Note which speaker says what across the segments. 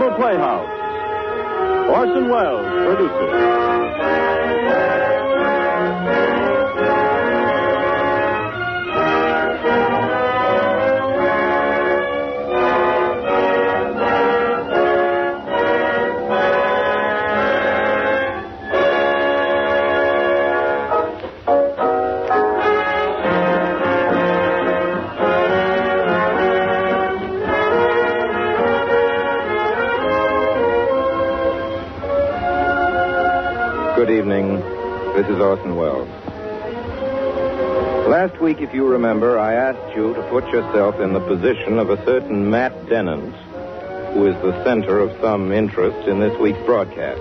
Speaker 1: Campbell Playhouse. Orson Welles produces.
Speaker 2: Good evening. This is Orson Welles. Last week, if you remember, I asked you to put yourself in the position of a certain Matt Dennant, who is the center of some interest in this week's broadcast.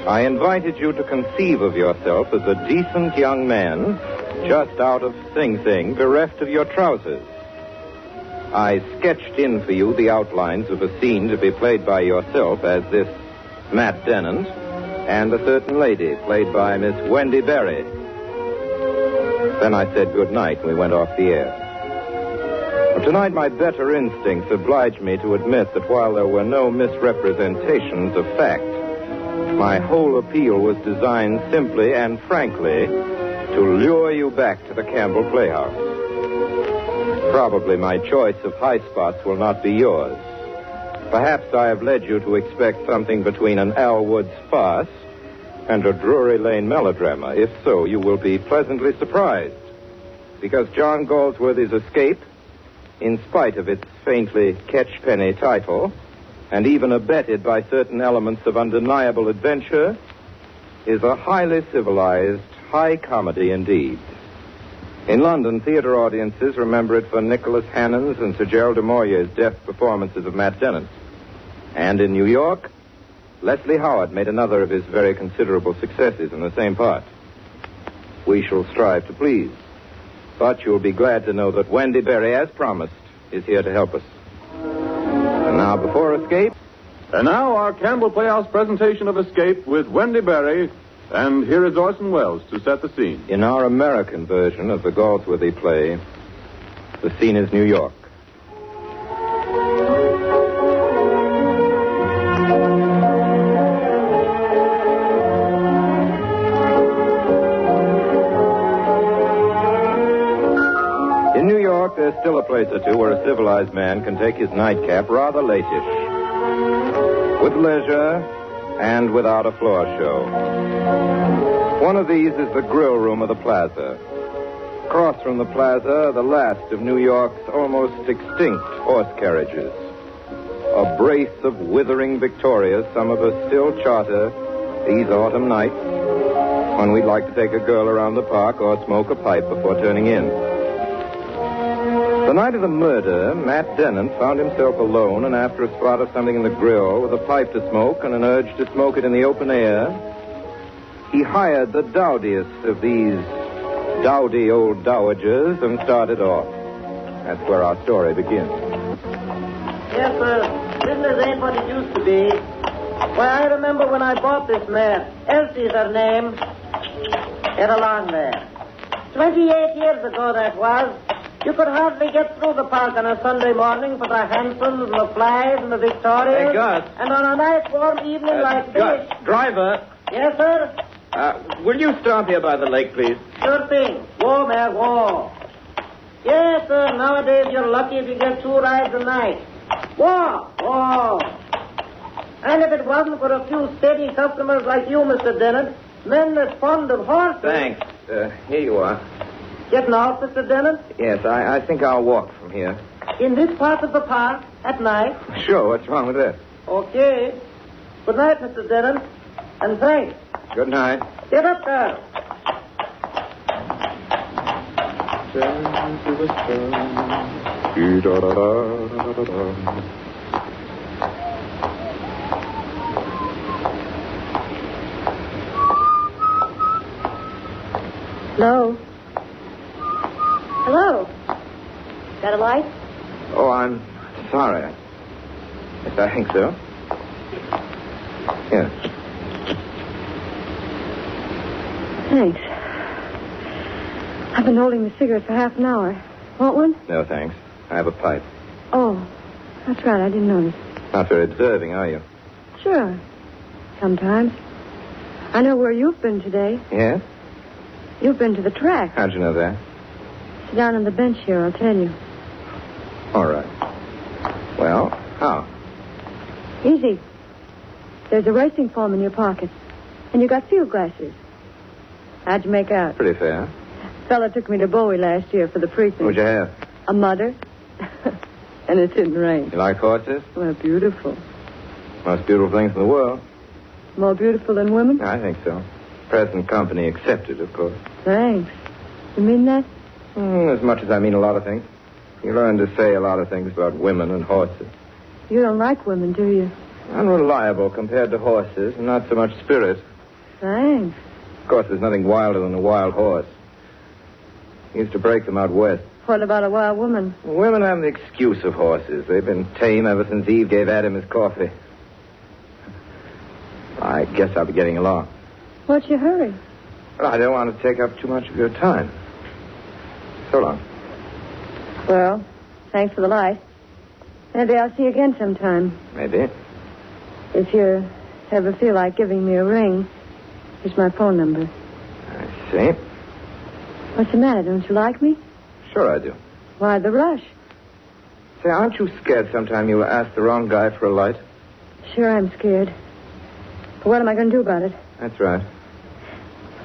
Speaker 2: I invited you to conceive of yourself as a decent young man just out of Sing Sing, bereft of your trousers. I sketched in for you the outlines of a scene to be played by yourself as this Matt Dennant and a certain lady played by Miss Wendy Berry. Then I said good night and we went off the air. But tonight my better instincts obliged me to admit that while there were no misrepresentations of fact, my whole appeal was designed simply and frankly to lure you back to the Campbell Playhouse. Probably my choice of high spots will not be yours. Perhaps I have led you to expect something between an Al Woods farce and a Drury Lane melodrama. If so, you will be pleasantly surprised, because John Galsworthy's Escape, in spite of its faintly catchpenny title, and even abetted by certain elements of undeniable adventure, is a highly civilized, high comedy indeed. In London, theater audiences remember it for Nicholas Hannon's and Sir Gerald de Maurier's deft performances of Matt Dennant. And in New York, Leslie Howard made another of his very considerable successes in the same part. We shall strive to please. But you'll be glad to know that Wendy Berry, as promised, is here to help us. And now, before Escape...
Speaker 1: And now, our Campbell Playhouse presentation of Escape with Wendy Berry. And here is Orson Welles to set the scene.
Speaker 2: In our American version of the Galsworthy play, the scene is New York. In New York, there's still a place or two where a civilized man can take his nightcap rather latish, with leisure and without a floor show. One of these is the grill room of the Plaza. Across from the Plaza, the last of New York's almost extinct horse carriages. A brace of withering Victorias some of us still charter these autumn nights when we'd like to take a girl around the park or smoke a pipe before turning in. The night of the murder, Matt Dennant found himself alone, and after a spot of something in the grill with a pipe to smoke and an urge to smoke it in the open air, he hired the dowdiest of these dowdy old dowagers and started off. That's where our story begins.
Speaker 3: Yes, sir. Business ain't what it used to be. Why, I remember when I bought this mare. Elsie's her name. Get along there. 28 years ago that was. You could hardly get through the park on a Sunday morning for the Hansons and the Flies and the Victorias.
Speaker 4: Hey, Gus.
Speaker 3: And on a nice warm evening like this...
Speaker 4: Gus, driver.
Speaker 3: Yes, sir?
Speaker 4: Will you stop here by the lake, please?
Speaker 3: Sure thing. Whoa, mare, whoa. Yes, sir. Nowadays you're lucky if you get 2 rides a night. Whoa, whoa. And if it wasn't for a few steady customers like you, Mr. Dennant, men that's fond of horses...
Speaker 2: Thanks. Here you are.
Speaker 3: Getting off, Mr. Dennant?
Speaker 2: Yes, I think I'll walk from here.
Speaker 3: In this part of the park, at night?
Speaker 2: Sure, what's wrong with that?
Speaker 3: Okay. Good night, Mr. Dennant. And thanks.
Speaker 2: Good night.
Speaker 3: Get up there.
Speaker 5: Hello? Hello? Got a light?
Speaker 2: Oh, I'm sorry. Yes, I think so. Yes.
Speaker 5: Thanks. I've been holding the cigarette for half an hour. Want one?
Speaker 2: No, thanks. I have a pipe.
Speaker 5: Oh, that's right. I didn't notice.
Speaker 2: Not very observing, are you?
Speaker 5: Sure. Sometimes. I know where you've been today.
Speaker 2: Yes?
Speaker 5: You've been to the track.
Speaker 2: How'd you know that?
Speaker 5: Sit down on the bench here, I'll tell you.
Speaker 2: All right. Well, how?
Speaker 5: Easy. There's a racing form in your pocket. And you got field glasses. How'd you make out?
Speaker 2: Pretty fair.
Speaker 5: Fella took me to Bowie last year for the precinct.
Speaker 2: What'd you have?
Speaker 5: A mother. And it didn't rain.
Speaker 2: You like horses?
Speaker 5: Well, beautiful.
Speaker 2: Most beautiful things in the world.
Speaker 5: More beautiful than women?
Speaker 2: I think so. Present company accepted, of course.
Speaker 5: Thanks. You mean that?
Speaker 2: As much as I mean a lot of things. You learn to say a lot of things about women and horses.
Speaker 5: You don't like women, do you?
Speaker 2: Unreliable compared to horses, and not so much spirit.
Speaker 5: Thanks.
Speaker 2: Of course, there's nothing wilder than a wild horse. Used to break them out west.
Speaker 5: What about a wild woman?
Speaker 2: Women have the excuse of horses. They've been tame ever since Eve gave Adam his coffee. I guess I'll be getting along.
Speaker 5: What's your hurry?
Speaker 2: Well, I don't want to take up too much of your time. So long.
Speaker 5: Well, thanks for the light. Maybe I'll see you again sometime.
Speaker 2: Maybe.
Speaker 5: If you ever feel like giving me a ring, here's my phone number.
Speaker 2: I see.
Speaker 5: What's the matter? Don't you like me?
Speaker 2: Sure I do.
Speaker 5: Why the rush?
Speaker 2: Say, aren't you scared sometime you'll ask the wrong guy for a light?
Speaker 5: Sure, I'm scared. But what am I going to do about it?
Speaker 2: That's right.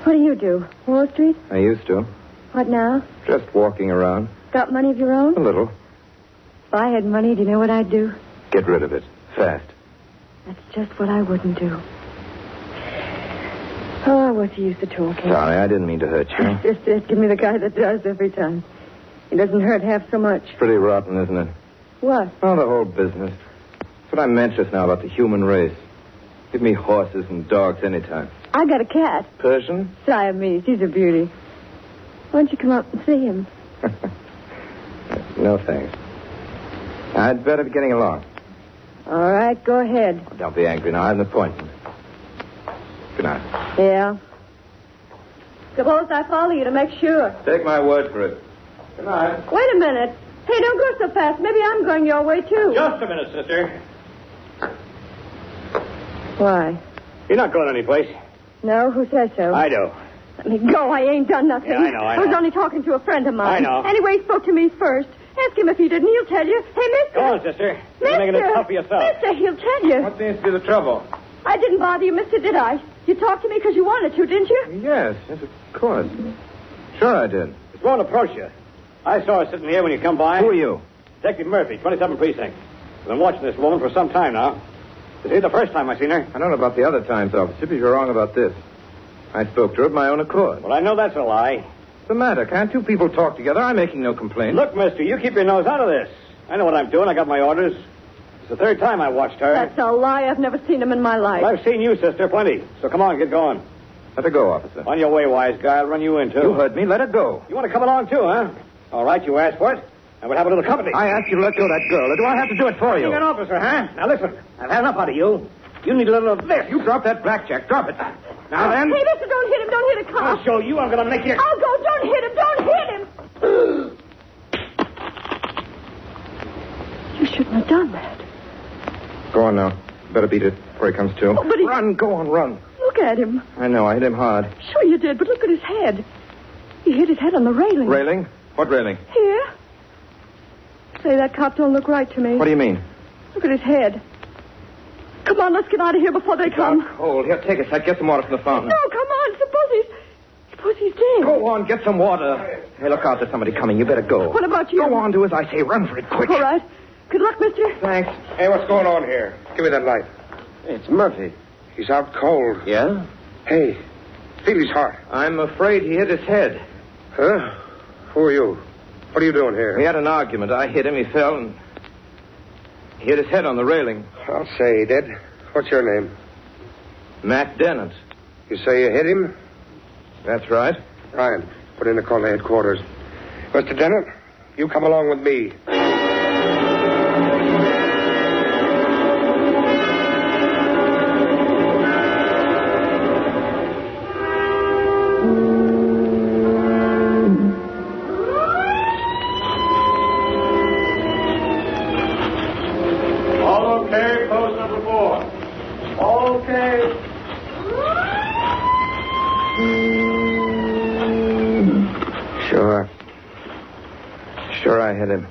Speaker 5: What do you do? Wall Street?
Speaker 2: I used to.
Speaker 5: What now?
Speaker 2: Just walking around.
Speaker 5: Got money of your own?
Speaker 2: A little.
Speaker 5: If I had money, do you know what I'd do?
Speaker 2: Get rid of it. Fast.
Speaker 5: That's just what I wouldn't do. Oh, what's the use of talking?
Speaker 2: Sorry, I didn't mean to hurt you.
Speaker 5: Just give me the guy that does every time. He doesn't hurt half so much.
Speaker 2: Pretty rotten, isn't it?
Speaker 5: What?
Speaker 2: Oh, the whole business. That's what I meant just now about the human race. Give me horses and dogs anytime.
Speaker 5: I got a cat.
Speaker 2: Persian?
Speaker 5: Siamese. He's a beauty. Why don't you come up and see him?
Speaker 2: No, thanks. I'd better be getting along.
Speaker 5: All right, go ahead.
Speaker 2: Oh, don't be angry now. I have an appointment. Good night.
Speaker 5: Yeah. Suppose I follow you to make sure.
Speaker 2: Take my word for it. Good night.
Speaker 5: Wait a minute. Hey, don't go so fast. Maybe I'm going your way, too.
Speaker 4: Just a minute, sister.
Speaker 5: Why?
Speaker 4: You're not going anyplace.
Speaker 5: No, who says so?
Speaker 4: I do.
Speaker 5: Let me go. I ain't done nothing.
Speaker 4: Yeah, I know.
Speaker 5: I was only talking to a friend of mine.
Speaker 4: I know.
Speaker 5: Anyway, he spoke to me first. Ask him if he didn't. He'll tell you. Hey, mister.
Speaker 4: Go on, sister. You're making it tough for yourself.
Speaker 5: Mister, he'll tell you.
Speaker 2: What seems to be the trouble?
Speaker 5: I didn't bother you, mister, did I? You talked to me because you wanted to, didn't you?
Speaker 2: Yes, of course. Sure I did.
Speaker 4: It won't approach you. I saw her sitting here when you come by.
Speaker 2: Who are you?
Speaker 4: Detective Murphy, 27 Precinct. I've been watching this woman for some time now. This ain't the first time I've seen her.
Speaker 2: I don't know about the other times, officer, but you're wrong about this. I spoke to her of my own accord.
Speaker 4: Well, I know that's a lie.
Speaker 2: What's the matter? Can't two people talk together? I'm making no complaint.
Speaker 4: Look, mister, you keep your nose out of this. I know what I'm doing. I got my orders. It's the third time I watched her.
Speaker 5: That's a lie. I've never seen him in my life.
Speaker 4: Well, I've seen you, sister, plenty. So come on, get going.
Speaker 2: Let her go, officer.
Speaker 4: On your way, wise guy. I'll run you in, too.
Speaker 2: You heard me. Let her go.
Speaker 4: You want to come along, too, huh? All right, you asked for it. And we'll have a little company.
Speaker 2: I asked you to let go of that girl. Or do I have to do it for you?
Speaker 4: You're an officer, huh? Now, listen. I've had enough out of you. You need a little of this.
Speaker 2: You drop that blackjack. Drop it. Now then.
Speaker 5: Hey, mister, don't hit him. Don't hit a cop.
Speaker 4: I'll show you. I'm going to make you...
Speaker 5: I'll go. Don't hit him. Don't hit him. You shouldn't have done that.
Speaker 2: Go on now. Better beat it before he comes to.
Speaker 5: Oh, but he...
Speaker 2: Run. Go on. Run.
Speaker 5: Look at him.
Speaker 2: I know. I hit him hard.
Speaker 5: Sure you did, but look at his head. He hit his head on the railing.
Speaker 2: Railing? What railing?
Speaker 5: Here. Say, that cop don't look right to me.
Speaker 2: What do you mean?
Speaker 5: Look at his head. Come on, let's get out of here before they come.
Speaker 2: Dark cold. Here, take a sec. Get some water from the fountain.
Speaker 5: No, come on. Suppose he's dead.
Speaker 2: Go on. Get some water. Hey, look out. There's somebody coming. You better go.
Speaker 5: What about you?
Speaker 2: Go on. Do as I say. Run for it quick.
Speaker 5: All right. Good luck, mister.
Speaker 2: Thanks.
Speaker 6: Hey, what's going on here? Give me that light.
Speaker 4: It's Murphy.
Speaker 6: He's out cold.
Speaker 2: Yeah?
Speaker 6: Hey, feel his heart.
Speaker 2: I'm afraid he hit his head.
Speaker 6: Huh? Who are you? What are you doing here?
Speaker 2: We had an argument. I hit him. He fell and he hit his head on the railing.
Speaker 6: I'll say, Dad. What's your name?
Speaker 2: Matt Dennett.
Speaker 6: You say you hit him?
Speaker 2: That's right.
Speaker 6: Ryan, put in a call to headquarters. Mr. Dennett, you come along with me.
Speaker 1: All okay,
Speaker 2: Sure. Sure I hit him.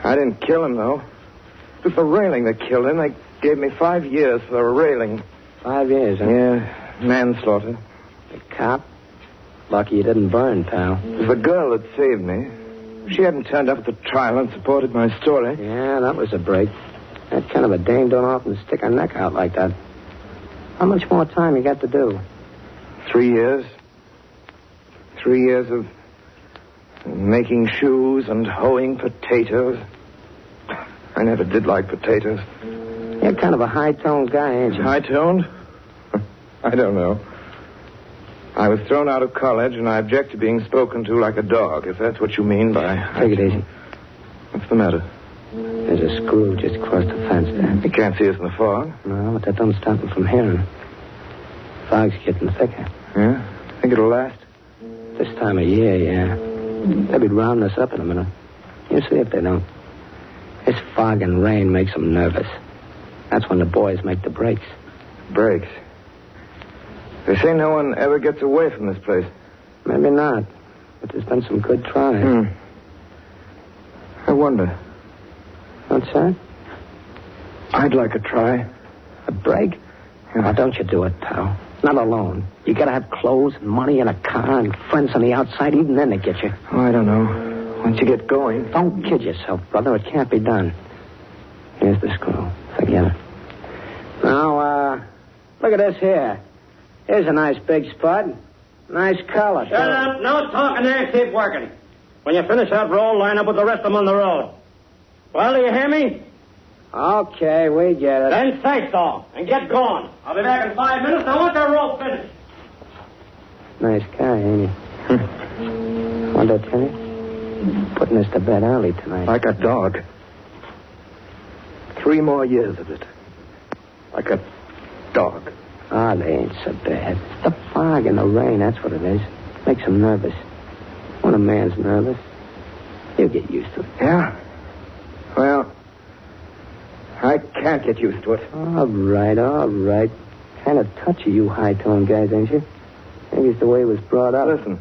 Speaker 2: I didn't kill him, though. It was the railing that killed him. They gave me 5 years for the railing.
Speaker 7: 5 years, huh?
Speaker 2: Yeah, manslaughter.
Speaker 7: The cop? Lucky you didn't burn, pal.
Speaker 2: It was the girl that saved me. If she hadn't turned up at the trial and supported my story.
Speaker 7: Yeah, that was a break. That kind of a dame don't often stick her neck out like that. How much more time you got to do?
Speaker 2: 3 years. 3 years of making shoes and hoeing potatoes. I never did like potatoes.
Speaker 7: You're kind of a high-toned guy, ain't you?
Speaker 2: High-toned? I don't know. I was thrown out of college, and I object to being spoken to like a dog, if that's what you mean by...
Speaker 7: Take it easy.
Speaker 2: What's the matter?
Speaker 7: There's a screw just across the fence there.
Speaker 2: You can't see us in the fog.
Speaker 7: No, but that don't stop them from hearing. Fog's getting thicker.
Speaker 2: Yeah? Think it'll last?
Speaker 7: This time of year, yeah. They'll be rounding us up in a minute. You see if they don't. This fog and rain makes them nervous. That's when the boys make the breaks.
Speaker 2: Breaks? They say no one ever gets away from this place.
Speaker 7: Maybe not. But there's been some good tries.
Speaker 2: I wonder.
Speaker 7: What's that?
Speaker 2: I'd like a try.
Speaker 7: A break?
Speaker 2: Yeah.
Speaker 7: Now, don't you do it, pal. Not alone. You gotta have clothes and money and a car and friends on the outside. Even then they get you.
Speaker 2: Oh, I don't know. Once you get going...
Speaker 7: Don't kid yourself, brother. It can't be done. Here's the screw. Forget it. Now, look at this here. Here's a nice big spot. Nice color.
Speaker 4: Shut up. No talking there. Keep working. When you finish that roll, line up with the rest of them on the road. Well, do you hear me?
Speaker 7: Okay, we get it.
Speaker 4: Then say so, and get going. I'll be back in 5 minutes. I want that roll finished.
Speaker 7: Nice guy, ain't he? Want to tell you? Putting us to bed early tonight.
Speaker 2: Like a dog. 3 more years of it. Like a dog.
Speaker 7: Ah, they ain't so bad. The fog and the rain, that's what it is. Makes them nervous. When a man's nervous, he'll get used to it.
Speaker 2: Yeah? Well, I can't get used to it.
Speaker 7: All right. Kind of touchy, you high-toned guys, ain't you? Maybe it's the way he was brought up.
Speaker 2: Listen.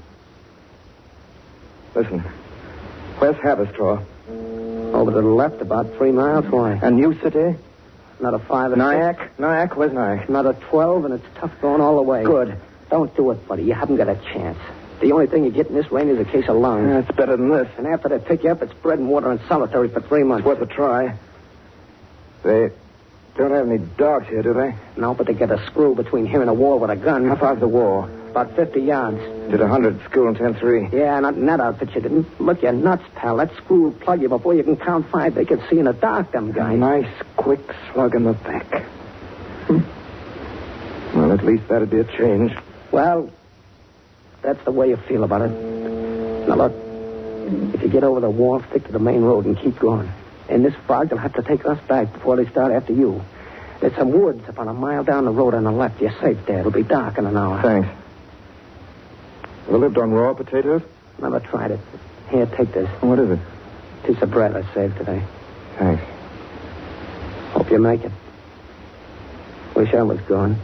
Speaker 2: Where's Haverstraw?
Speaker 7: Over to the left, about 3 miles. Why?
Speaker 2: And New City?
Speaker 7: Another 5 and
Speaker 2: Nyack? Nyack? Where's Nyack?
Speaker 7: Another 12, and it's tough going all the way.
Speaker 2: Good.
Speaker 7: Don't do it, buddy. You haven't got a chance. The only thing you get in this rain is a case of lungs.
Speaker 2: That's better than this.
Speaker 7: And after they pick you up, it's bread and water and solitary for 3 months.
Speaker 2: It's worth a try. They don't have any dogs here, do they?
Speaker 7: No, but they get a screw between here and a wall with a gun.
Speaker 2: How far's the wall?
Speaker 7: About 50 yards.
Speaker 2: Did 100 at school in 10-3.
Speaker 7: Yeah, not in that outfit you didn't. Look, you're nuts, pal. That screw will plug you before you can count 5. They can see in the dark, them guys.
Speaker 2: A nice, quick slug in the back. Well, at least that'd be a change.
Speaker 7: Well, that's the way you feel about it. Now, look, if you get over the wall, stick to the main road and keep going. In this fog, they'll have to take us back before they start after you. There's some woods about a mile down the road on the left. You're safe there. It'll be dark in an hour.
Speaker 2: Thanks. Ever lived on raw potatoes?
Speaker 7: Never tried it. Here, take this.
Speaker 2: What is it?
Speaker 7: Piece of bread I saved today.
Speaker 2: Thanks.
Speaker 7: Hope you make it. Wish I was gone.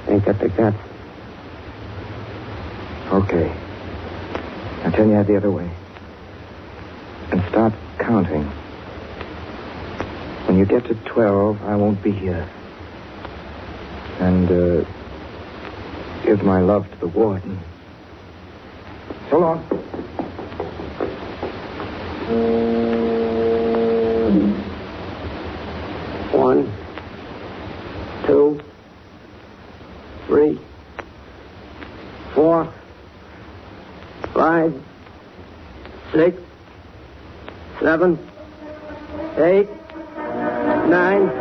Speaker 7: Ain't got the guts.
Speaker 2: Okay. Now turn your head the other way. And start counting. When you get to 12, I won't be here. And, give my love to the warden. So long.
Speaker 7: 1, 2, 3, 4, 5, 6, 7, 8, 9, 10,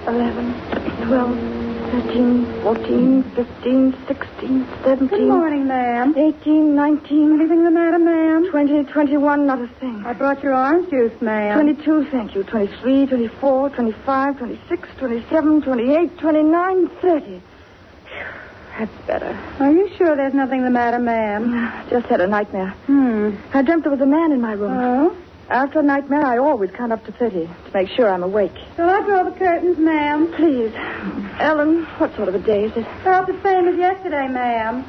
Speaker 7: 11.
Speaker 5: 12, 13, 14, 15, 16, 17.
Speaker 8: Good morning, ma'am.
Speaker 5: 18, 19.
Speaker 8: Anything the matter, ma'am?
Speaker 5: 20, 21, not a thing.
Speaker 8: I brought your orange juice, ma'am.
Speaker 5: 22, thank you. 23, 24, 25, 26, 27, 28, 29, 30. That's better.
Speaker 8: Are you sure there's nothing the matter, ma'am?
Speaker 5: Just had a nightmare.
Speaker 8: Hmm.
Speaker 5: I dreamt there was a man in my room.
Speaker 8: Oh?
Speaker 5: After a nightmare, I always count up to 30 to make sure I'm awake.
Speaker 8: Shall I draw the curtains, ma'am?
Speaker 5: Please. Ellen, what sort of a day is it?
Speaker 8: About the same as yesterday, ma'am.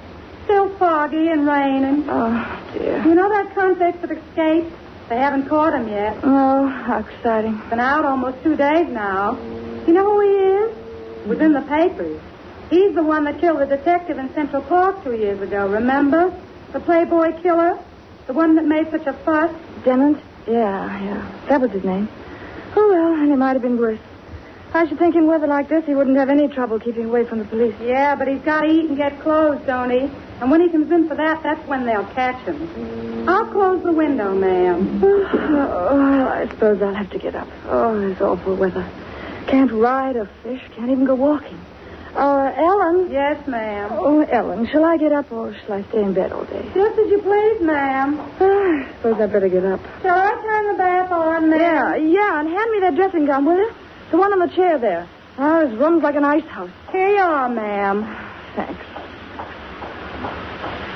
Speaker 8: Still foggy and raining.
Speaker 5: Oh, dear.
Speaker 8: You know that convict that escaped? They haven't caught him yet.
Speaker 5: Oh, how exciting.
Speaker 8: Been out almost 2 days now. You know who he is? It was in the papers. He's the one that killed the detective in Central Park 2 years ago, remember? The Playboy killer? The one that made such a fuss?
Speaker 5: Dennant? Yeah. That was his name. Oh, well, and it might have been worse. I should think in weather like this he wouldn't have any trouble keeping away from the police.
Speaker 8: Yeah, but he's got to eat and get clothes, don't he? And when he comes in for that, that's when they'll catch him. I'll close the window, ma'am.
Speaker 5: Well, I suppose I'll have to get up. Oh, this awful weather. Can't ride or fish. Can't even go walking. Ellen?
Speaker 8: Yes, ma'am.
Speaker 5: Oh, Ellen, shall I get up or shall I stay in bed all day?
Speaker 8: Just as you please, ma'am.
Speaker 5: I suppose I'd better get up.
Speaker 8: Shall I turn the bath on, ma'am?
Speaker 5: Yeah, and hand me that dressing gown, will you? The one on the chair there. Oh, this room's like an ice house.
Speaker 8: Here you are, ma'am.
Speaker 5: Thanks.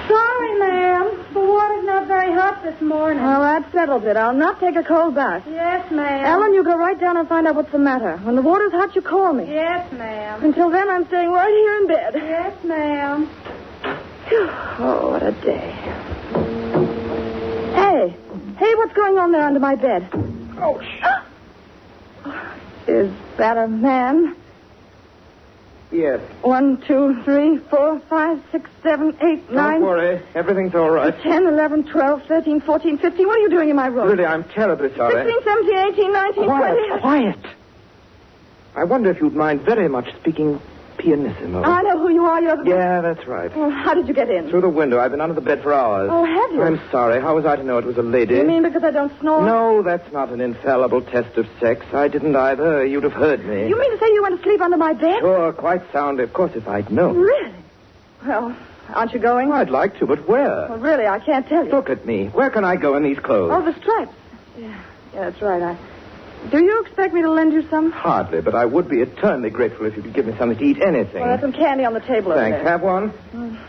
Speaker 8: Sorry, ma'am. The water's not very hot this morning.
Speaker 5: Well, that settles it. I'll not take a cold bath.
Speaker 8: Yes, ma'am.
Speaker 5: Ellen, you go right down and find out what's the matter. When the water's hot, you call me.
Speaker 8: Yes, ma'am.
Speaker 5: Until then, I'm staying right here in bed.
Speaker 8: Yes, ma'am.
Speaker 5: Oh, what a day. Hey, what's going on there under my bed?
Speaker 7: Oh,
Speaker 5: Is that a man?
Speaker 7: Yes.
Speaker 5: 1, 2, 3, 4, 5, 6, 7, 8, 9.
Speaker 2: Don't worry. Everything's all right.
Speaker 5: 10, 11, 12, 13, 14, 15. What are you doing in my room?
Speaker 2: Really, I'm terribly sorry.
Speaker 5: 16, 17, 18, 19, 20.
Speaker 2: Quiet. I wonder if you'd mind very much speaking pianissimo.
Speaker 5: I know who you are. You're the...
Speaker 2: Yeah, that's right.
Speaker 5: Oh, how did you get in?
Speaker 2: Through the window. I've been under the bed for hours.
Speaker 5: Oh, have you?
Speaker 2: I'm sorry. How was I to know it was a lady?
Speaker 5: You mean because I don't snore?
Speaker 2: No, that's not an infallible test of sex. I didn't either. You'd have heard me.
Speaker 5: You mean to say you went to sleep under my bed?
Speaker 2: Sure, quite soundly. Of course, if I'd known.
Speaker 5: Really? Well, aren't you going?
Speaker 2: I'd like to, but where?
Speaker 5: Well, really, I can't tell you.
Speaker 2: Look at me. Where can I go in these clothes?
Speaker 5: Oh, the stripes. Yeah, that's right. Do you expect me to lend you some?
Speaker 2: Hardly, but I would be eternally grateful if you could give me something to eat, anything.
Speaker 5: Well, there's some candy on the table over
Speaker 2: Thanks.
Speaker 5: there.
Speaker 2: Have one?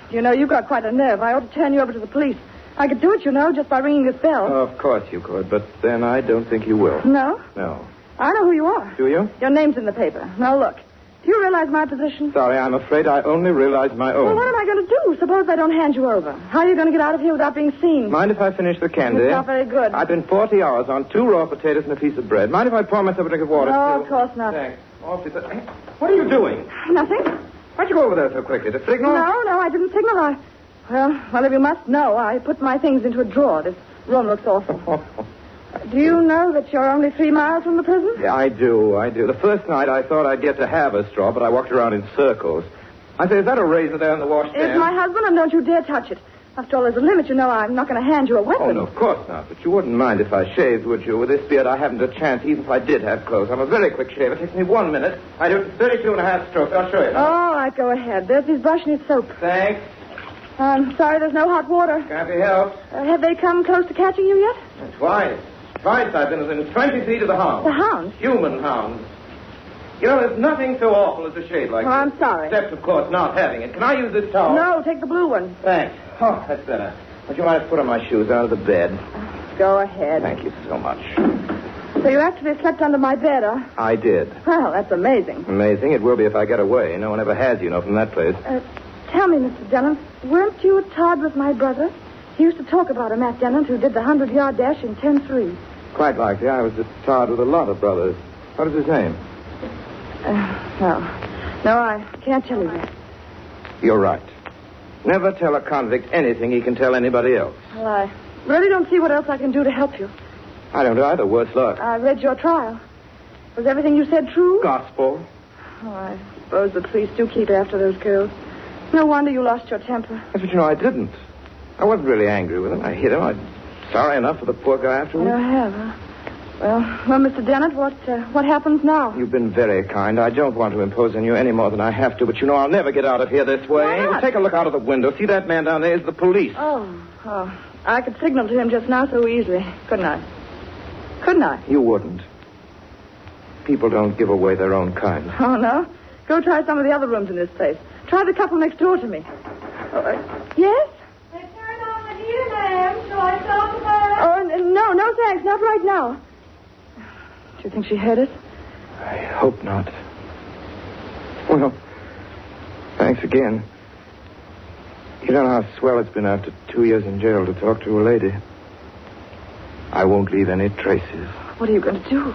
Speaker 5: You know, you've got quite a nerve. I ought to turn you over to the police. I could do it, you know, just by ringing this bell.
Speaker 2: Oh, of course you could, but then I don't think you will.
Speaker 5: No?
Speaker 2: No.
Speaker 5: I know who you are.
Speaker 2: Do you?
Speaker 5: Your name's in the paper. Now, look. Do you realize my position?
Speaker 2: Sorry, I'm afraid I only realize my own.
Speaker 5: Well, what am I going to do? Suppose I don't hand you over. How are you going to get out of here without being seen?
Speaker 2: Mind if I finish the candy?
Speaker 5: It's not very good.
Speaker 2: I've been 40 hours on 2 raw potatoes and a piece of bread. Mind if I pour myself a drink of water,
Speaker 5: No,
Speaker 2: too?
Speaker 5: of course not.
Speaker 2: Thanks. What are you doing?
Speaker 5: Nothing?
Speaker 2: Why'd you go over there so quickly? To signal?
Speaker 5: No, I didn't signal. Well, if you must know, I put my things into a drawer. This room looks awful. Do you know that you're only 3 miles from the prison?
Speaker 2: Yeah, I do. The first night I thought I'd get to have a straw, but I walked around in circles. I say, is that a razor there on the washstand?
Speaker 5: It's my husband, and don't you dare touch it. After all, there's a limit. You know, I'm not going to hand you a weapon.
Speaker 2: Oh, no, of course not. But you wouldn't mind if I shaved, would you? With this beard, I haven't a chance, even if I did have clothes. I'm a very quick shave. It takes me 1 minute. I do 32 and a half strokes. I'll show you.
Speaker 5: All right, go ahead. There's his brush and his soap.
Speaker 2: Thanks.
Speaker 5: I'm sorry there's no hot water.
Speaker 2: Can't be helped.
Speaker 5: Have they come close to catching you yet?
Speaker 2: Twice I've been within 20 feet of the hounds.
Speaker 5: The hounds?
Speaker 2: Human hounds. You know, there's nothing so awful as a shave like this.
Speaker 5: I'm sorry.
Speaker 2: Except, of course, not having it. Can I use this towel?
Speaker 5: No, take the blue one.
Speaker 2: Thanks. Oh, that's better. Would you mind if I put on my shoes out of the bed?
Speaker 5: Go ahead.
Speaker 2: Thank you so much.
Speaker 5: So you actually slept under my bed, huh?
Speaker 2: I did.
Speaker 5: Well, that's amazing.
Speaker 2: Amazing. It will be if I get away. No one ever has, you know, from that place.
Speaker 5: Tell me, Mr. Dennant, weren't you at Todd with my brother? He used to talk about a Matt Dennant who did the 100-yard dash in 10-3.
Speaker 2: Quite likely. I was at Todd with a lot of brothers. What is his name?
Speaker 5: No, I can't tell you that.
Speaker 2: You're right. Never tell a convict anything he can tell anybody else.
Speaker 5: Well, I really don't see what else I can do to help you.
Speaker 2: I don't either. Worse luck.
Speaker 5: I read your trial. Was everything you said true?
Speaker 2: Gospel.
Speaker 5: Oh, I suppose the police do keep after those girls. No wonder you lost your temper.
Speaker 2: Yes, but you know, I didn't. I wasn't really angry with him. I hit him. I'm sorry enough for the poor guy afterwards.
Speaker 5: You have, huh? Well, Mr. Dennant, what happens now?
Speaker 2: You've been very kind. I don't want to impose on you any more than I have to, but you know I'll never get out of here this way.
Speaker 5: Why not?
Speaker 2: Take a look out of the window. See that man down there is the police.
Speaker 5: Oh. I could signal to him just now so easily, couldn't I?
Speaker 2: You wouldn't. People don't give away their own kind.
Speaker 5: Oh, no? Go try some of the other rooms in this place. Try the couple next door to me. Yes?
Speaker 8: They turned on the heater, ma'am. Shall I stop the fire?
Speaker 5: Oh, no, thanks. Not right now. Do you think she heard us?
Speaker 2: I hope not. Well, thanks again. You don't know how swell it's been after 2 years in jail to talk to a lady. I won't leave any traces.
Speaker 5: What are you going to do?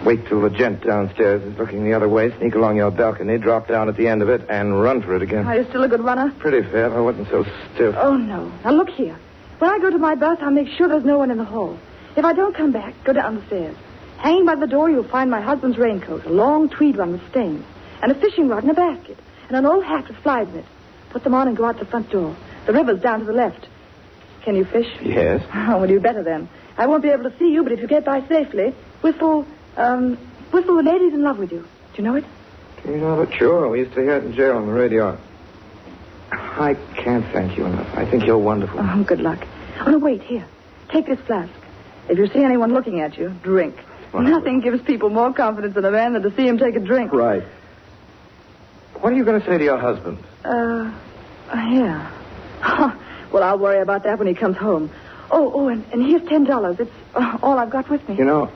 Speaker 2: Wait till the gent downstairs is looking the other way, sneak along your balcony, drop down at the end of it, and run for it again.
Speaker 5: Are you still a good runner?
Speaker 2: Pretty fair if I wasn't so stiff.
Speaker 5: Oh, no. Now, look here. When I go to my berth, I'll make sure there's no one in the hall. If I don't come back, go down the stairs. Hanging by the door, you'll find my husband's raincoat, a long tweed one with stains, and a fishing rod in a basket, and an old hat with flies in it. Put them on and go out the front door. The river's down to the left. Can you fish?
Speaker 2: Yes.
Speaker 5: Oh, well, you better then. I won't be able to see you, but if you get by safely, whistle The Lady's in Love with You. Do you know it?
Speaker 2: Do you know it? Sure. We used to hear it in jail on the radio. I can't thank you enough. I think you're wonderful.
Speaker 5: Oh, good luck. Oh, no, wait, here. Take this flask. If you see anyone looking at you, drink.
Speaker 2: Well,
Speaker 5: Nothing gives people more confidence in a man than to see him take a drink.
Speaker 2: Right. What are you going to say to your husband?
Speaker 5: Yeah. Well, I'll worry about that when he comes home. And here's $10. It's all I've got with me.
Speaker 2: You know,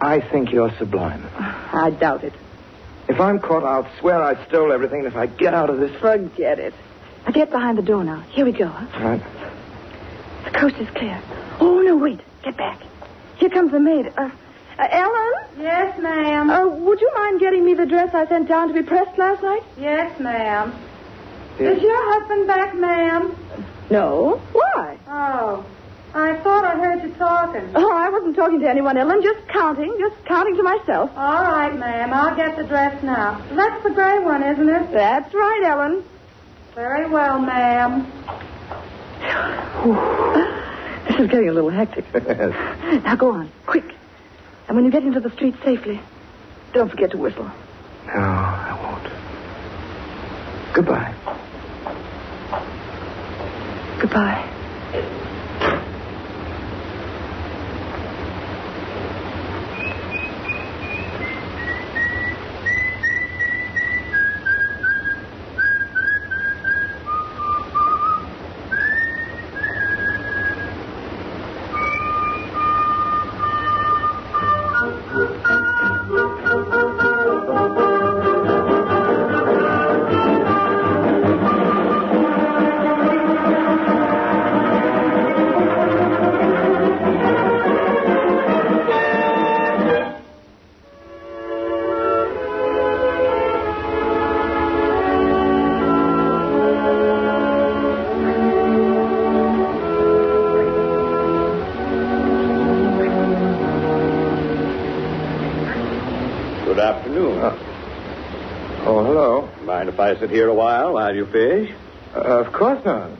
Speaker 2: I think you're sublime.
Speaker 5: I doubt it.
Speaker 2: If I'm caught, I'll swear I stole everything, and if I get out of this...
Speaker 5: Forget it. Now get behind the door now. Here we go, huh?
Speaker 2: All right.
Speaker 5: The coast is clear. Oh, no, wait. Get back. Here comes the maid. Ellen?
Speaker 8: Yes, ma'am.
Speaker 5: Would you mind getting me the dress I sent down to be pressed last night?
Speaker 8: Yes, ma'am.
Speaker 2: Yes.
Speaker 8: Is your husband back, ma'am?
Speaker 5: No. Why?
Speaker 8: Oh, I thought I heard you talking.
Speaker 5: Oh, I wasn't talking to anyone, Ellen. Just counting to myself.
Speaker 8: All right, ma'am. I'll get the dress now. That's the gray one, isn't it?
Speaker 5: That's right, Ellen.
Speaker 8: Very well, ma'am.
Speaker 5: This is getting a little hectic. Now go on, quick. And when you get into the street safely, don't forget to whistle.
Speaker 2: No, I won't. Goodbye.
Speaker 5: Goodbye.
Speaker 9: Good afternoon.
Speaker 2: Hello.
Speaker 9: Mind if I sit here a while you fish?
Speaker 2: Of course not.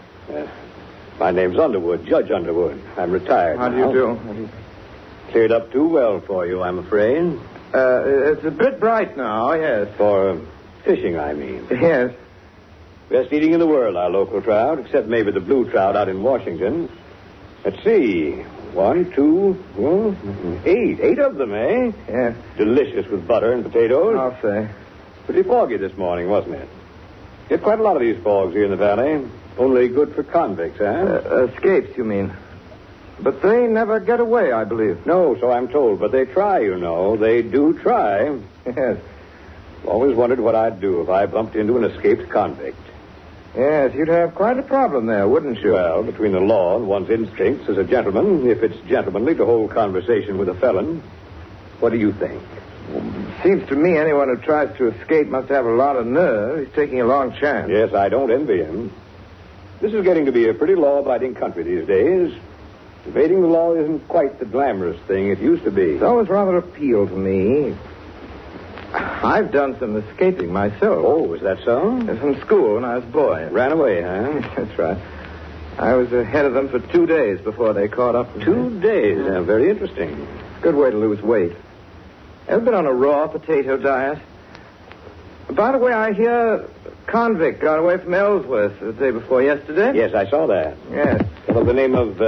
Speaker 9: My name's Underwood, Judge Underwood. I'm retired.
Speaker 2: How do you do?
Speaker 9: Cleared up too well for you, I'm afraid.
Speaker 2: It's a bit bright now, yes.
Speaker 9: For fishing, I mean.
Speaker 2: Yes.
Speaker 9: Best eating in the world, our local trout, except maybe the blue trout out in Washington. Let's see. 1, 2, well, 8. 8 of them, eh?
Speaker 2: Yes.
Speaker 9: Delicious with butter and potatoes.
Speaker 2: I'll say.
Speaker 9: Pretty foggy this morning, wasn't it? Get quite a lot of these fogs here in the valley. Only good for convicts, huh?
Speaker 2: Escapes, you mean. But they never get away, I believe.
Speaker 9: No, so I'm told. But they try, you know. They do try.
Speaker 2: Yes.
Speaker 9: Always wondered what I'd do if I bumped into an escaped convict.
Speaker 2: Yes, you'd have quite a problem there, wouldn't you?
Speaker 9: Well, between the law and one's instincts as a gentleman, if it's gentlemanly to hold conversation with a felon, what do you think?
Speaker 2: Seems to me anyone who tries to escape must have a lot of nerve. He's taking a long chance.
Speaker 9: Yes, I don't envy him. This is getting to be a pretty law-abiding country these days. Evading the law isn't quite the glamorous thing it used to be.
Speaker 2: It's always rather appealed to me. I've done some escaping myself.
Speaker 9: Oh, is that so?
Speaker 2: From school when I was a boy.
Speaker 9: Ran away, huh?
Speaker 2: That's right. I was ahead of them for 2 days before they caught up with me.
Speaker 9: 2 days? Very interesting.
Speaker 2: Good way to lose weight. Ever been on a raw potato diet? By the way, I hear a convict got away from Ellsworth the day before yesterday.
Speaker 9: Yes, I saw that.
Speaker 2: Yes.
Speaker 9: Well, the name of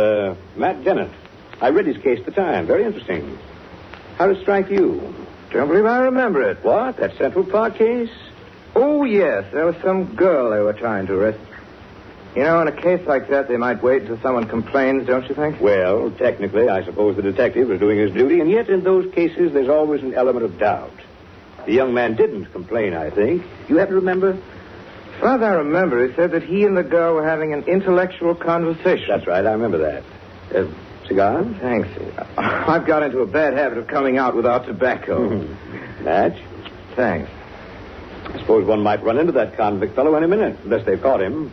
Speaker 9: Matt Dennett. I read his case at the time. Very interesting. How did it strike you?
Speaker 2: Don't believe I remember it.
Speaker 9: What? That Central Park case?
Speaker 2: Oh, yes. There was some girl they were trying to arrest. You know, in a case like that, they might wait until someone complains, don't you think?
Speaker 9: Well, technically, I suppose the detective was doing his duty, and yet in those cases, there's always an element of doubt. The young man didn't complain, I think. You have to remember?
Speaker 2: As far as I remember, he said that he and the girl were having an intellectual conversation.
Speaker 9: That's right, I remember that. Cigar?
Speaker 2: Thanks. I've got into a bad habit of coming out without tobacco.
Speaker 9: Match?
Speaker 2: Thanks.
Speaker 9: I suppose one might run into that convict fellow any minute, unless they've caught him.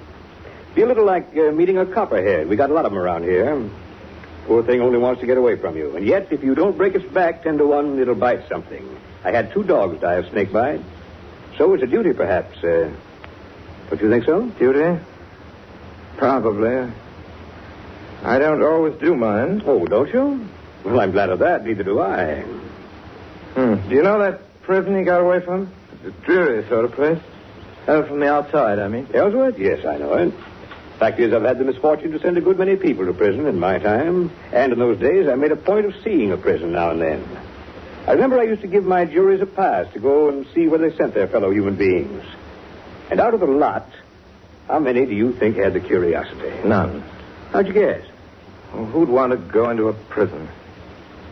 Speaker 9: Be a little like meeting a copperhead. We got a lot of them around here. Poor thing only wants to get away from you. And yet, if you don't break its back 10 to 1, it'll bite something. I had 2 dogs die of snake bite. So it's a duty, perhaps. Don't you think so?
Speaker 2: Duty? Probably. I don't always do mine.
Speaker 9: Oh, don't you? Well, I'm glad of that. Neither do I.
Speaker 2: Do you know that prison he got away from? It's a dreary sort of place. From the outside, I mean.
Speaker 9: Ellsworth? Yes, I know it. Fact is, I've had the misfortune to send a good many people to prison in my time. And in those days, I made a point of seeing a prison now and then. I remember I used to give my juries a pass to go and see where they sent their fellow human beings. And out of the lot, how many do you think had the curiosity?
Speaker 2: None.
Speaker 9: How'd you guess?
Speaker 2: Well, who'd want to go into a prison?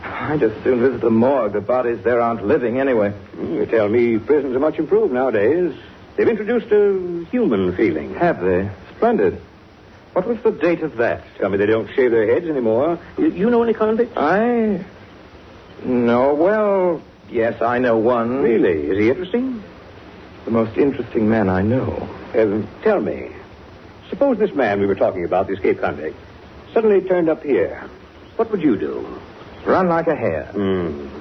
Speaker 2: I'd as soon visit the morgue. The bodies there aren't living anyway.
Speaker 9: You tell me prisons are much improved nowadays. They've introduced a human feeling.
Speaker 2: Have they? Splendid. What was the date of that?
Speaker 9: Tell me they don't shave their heads anymore. You know any convicts?
Speaker 2: No. Well, yes, I know one.
Speaker 9: Really? Is he interesting?
Speaker 2: The most interesting man I know.
Speaker 9: Tell me. Suppose this man we were talking about, the escaped convict, suddenly turned up here. What would you do?
Speaker 2: Run like a hare.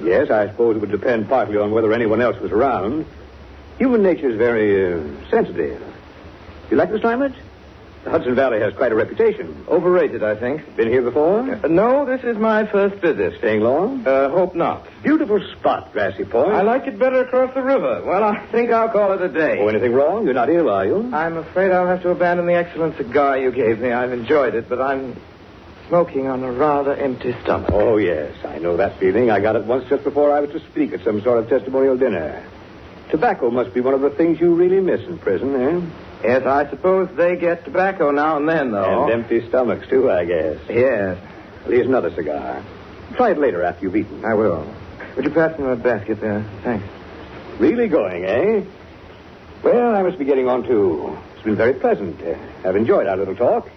Speaker 9: Yes, I suppose it would depend partly on whether anyone else was around. Human nature is very sensitive. You like this climate? The Hudson Valley has quite a reputation.
Speaker 2: Overrated, I think.
Speaker 9: Been here before?
Speaker 2: No, this is my first visit.
Speaker 9: Staying long?
Speaker 2: Hope not.
Speaker 9: Beautiful spot, Grassy Point.
Speaker 2: I like it better across the river. Well, I think I'll call it a day.
Speaker 9: Oh, anything wrong? You're not ill, are you?
Speaker 2: I'm afraid I'll have to abandon the excellent cigar you gave me. I've enjoyed it, but I'm smoking on a rather empty stomach.
Speaker 9: Oh, yes. I know that feeling. I got it once just before I was to speak at some sort of testimonial dinner. Tobacco must be one of the things you really miss in prison, eh?
Speaker 2: Yes, I suppose they get tobacco now and then, though.
Speaker 9: And empty stomachs, too, I guess.
Speaker 2: Yes.
Speaker 9: Well, here's another cigar. Try it later after you've eaten.
Speaker 2: I will. Would you pass me my basket there? Thanks.
Speaker 9: Really going, eh? Well, I must be getting on, too. It's been very pleasant. I've enjoyed our little talk.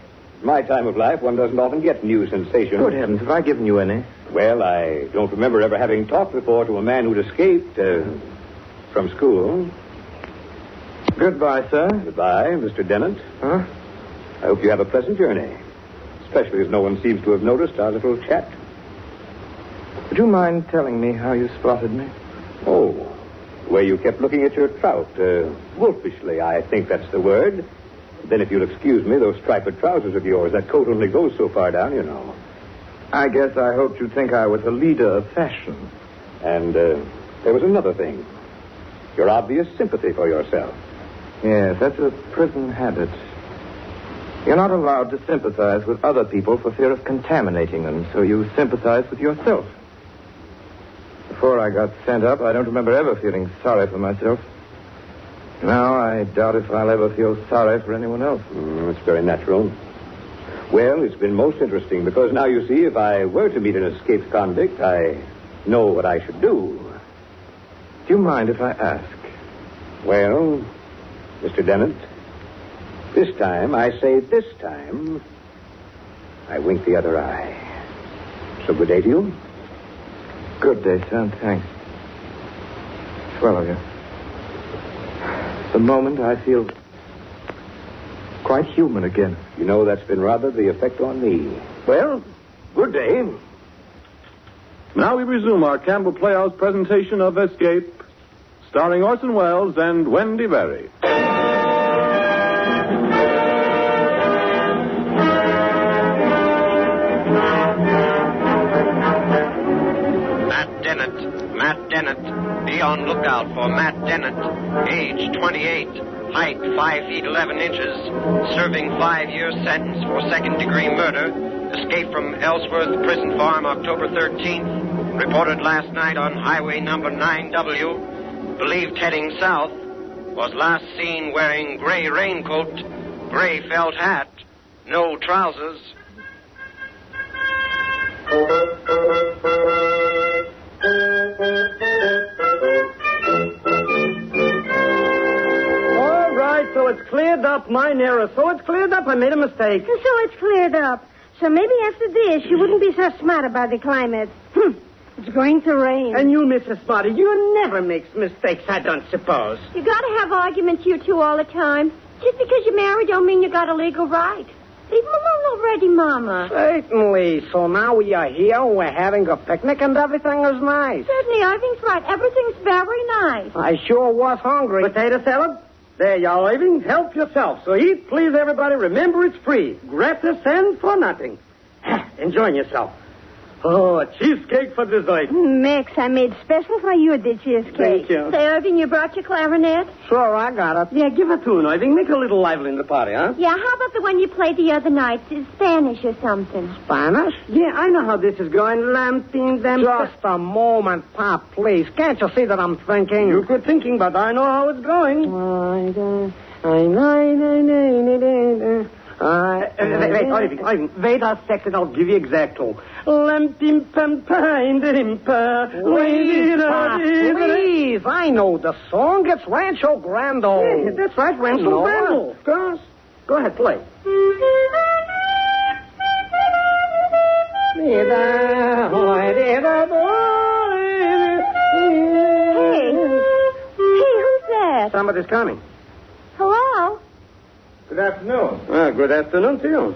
Speaker 9: In my time of life, one doesn't often get new sensations.
Speaker 2: Good heavens, have I given you any?
Speaker 9: Well, I don't remember ever having talked before to a man who'd escaped from school.
Speaker 2: Goodbye, sir.
Speaker 9: Goodbye, Mr. Dennett.
Speaker 2: Huh?
Speaker 9: I hope you have a pleasant journey, especially as no one seems to have noticed our little chat.
Speaker 2: Would you mind telling me how you spotted me?
Speaker 9: Oh, the way you kept looking at your trout. Wolfishly, I think that's the word. Then if you'll excuse me, those striped trousers of yours, that coat only goes so far down, you know.
Speaker 2: I guess I hoped you'd think I was a leader of fashion.
Speaker 9: And there was another thing. Your obvious sympathy for yourself.
Speaker 2: Yes, that's a prison habit. You're not allowed to sympathize with other people for fear of contaminating them, so you sympathize with yourself. Before I got sent up, I don't remember ever feeling sorry for myself. Now, I doubt if I'll ever feel sorry for anyone else.
Speaker 9: It's very natural. Well, it's been most interesting, because now you see, if I were to meet an escaped convict, I know what I should do.
Speaker 2: Do you mind if I ask?
Speaker 9: Well, Mr. Dennett, this time, I say this time, I wink the other eye. So good day to you.
Speaker 2: Good day, son. Thanks. Swell of you. The moment I feel quite human again.
Speaker 9: You know, that's been rather the effect on me. Well, good day.
Speaker 1: Now we resume our Campbell Playhouse presentation of Escape, starring Orson Welles and Wendy Berry.
Speaker 10: Matt Dennett. Be on lookout for Matt Dennett. Age 28. Height 5 feet 11 inches. Serving 5-year sentence for second-degree murder. Escaped from Ellsworth Prison Farm October 13th. Reported last night on highway number 9W. Believed heading south. Was last seen wearing gray raincoat, gray felt hat, no trousers.
Speaker 4: All right, so it's cleared up, mine error. So it's cleared up. I made a mistake.
Speaker 8: So it's cleared up. So maybe after this, you wouldn't be so smart about the climate. It's going to rain.
Speaker 4: And you, Mrs. Spotty, you never makes mistakes, I don't suppose.
Speaker 11: You gotta have arguments, you two, all the time. Just because you're married don't mean you got a legal right. Leave him alone already, Mama.
Speaker 7: Certainly. So now we are here, we're having a picnic, and everything is nice.
Speaker 11: Certainly, Irving's right. Everything's very nice.
Speaker 7: I sure was hungry.
Speaker 4: Potato salad? There, y'all, Irving. Help yourself. So eat, please, everybody. Remember, it's free. Gratis and for nothing. Enjoying yourself. Oh, a cheesecake for dessert.
Speaker 8: Max, I made special for you the cheesecake.
Speaker 4: Thank you.
Speaker 11: Say, Irving, you brought your clarinet?
Speaker 7: Sure, I got it.
Speaker 4: Yeah, give a tune, Irving. Make it a little lively in the party, huh?
Speaker 11: Yeah, how about the one you played the other night? It's Spanish or something.
Speaker 7: Spanish?
Speaker 4: Yeah, I know how this is going. Lamping them.
Speaker 7: Just a moment, Pop, please. Can't you see that I'm thinking?
Speaker 4: You're good thinking, but I know how it's going. Wait, Irving, wait a second. I'll give you exact tone.
Speaker 7: Please, I know the song. It's Rancho Grande.
Speaker 4: Yeah, that's right, Rancho Grande. Of course. Go ahead, play.
Speaker 11: Hey, who's that?
Speaker 4: Somebody's coming.
Speaker 11: Hello?
Speaker 2: Good afternoon.
Speaker 4: Good afternoon to you.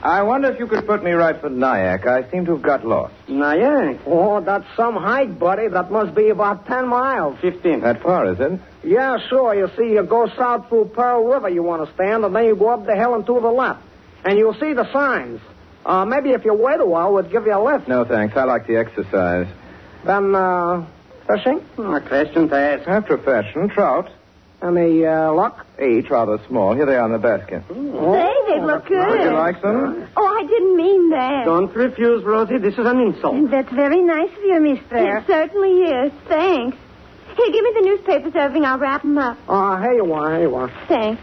Speaker 2: I wonder if you could put me right for Nyack. I seem to have got lost.
Speaker 4: Nyack.
Speaker 7: Oh, that's some hike, buddy. That must be about 10 miles.
Speaker 4: 15.
Speaker 2: That far, is it?
Speaker 7: Yeah, sure. You see, you go south through Pearl River, you understand, and then you go up the hill and to the left. And you'll see the signs. Maybe if you wait a while, we'd give you a lift.
Speaker 2: No, thanks. I like the exercise.
Speaker 7: Then, fishing?
Speaker 4: A question to ask.
Speaker 2: After a fashion, trout.
Speaker 7: Any, luck?
Speaker 2: 8, rather small. Here they are in the basket.
Speaker 11: They look good.
Speaker 2: Would you like some?
Speaker 11: Oh, I didn't mean that.
Speaker 4: Don't refuse, Rosie. This is an insult.
Speaker 8: That's very nice of you, mister.
Speaker 11: It certainly is. Thanks. Here, give me the newspapers, Irving. I'll wrap them up.
Speaker 7: Here you are.
Speaker 11: Thanks.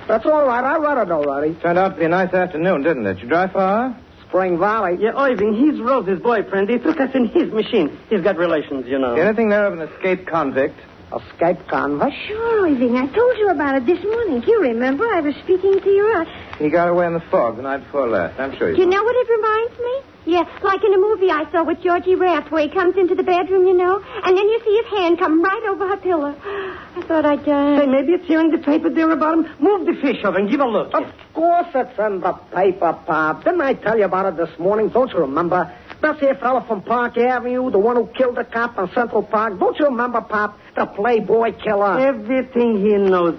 Speaker 7: That's all right. I read it already.
Speaker 2: Turned out to be a nice afternoon, didn't it? You drive far?
Speaker 7: Spring Valley.
Speaker 4: Yeah, Irving, he's Rosie's boyfriend. He took us in his machine. He's got relations, you know.
Speaker 2: Anything there of an escaped convict?
Speaker 7: Escaped convict?
Speaker 8: Sure, Irving. I told you about it this morning. Do you remember? I was speaking to you.
Speaker 2: He got away in the fog the night before last. I'm sure
Speaker 11: Do you know what it reminds me? Yeah, like in a movie I saw with Georgie Raft, where he comes into the bedroom, you know, and then you see his hand come right over her pillow. I thought I'd die.
Speaker 4: Say, maybe it's here in the paper there about him. Move the fish over and give a look.
Speaker 7: Of course it's in the paper, Pop. Didn't I tell you about it this morning? Don't you remember? That's here fella from Park Avenue, the one who killed the cop in Central Park. Don't you remember, Pop? The Playboy killer.
Speaker 4: Everything he knows.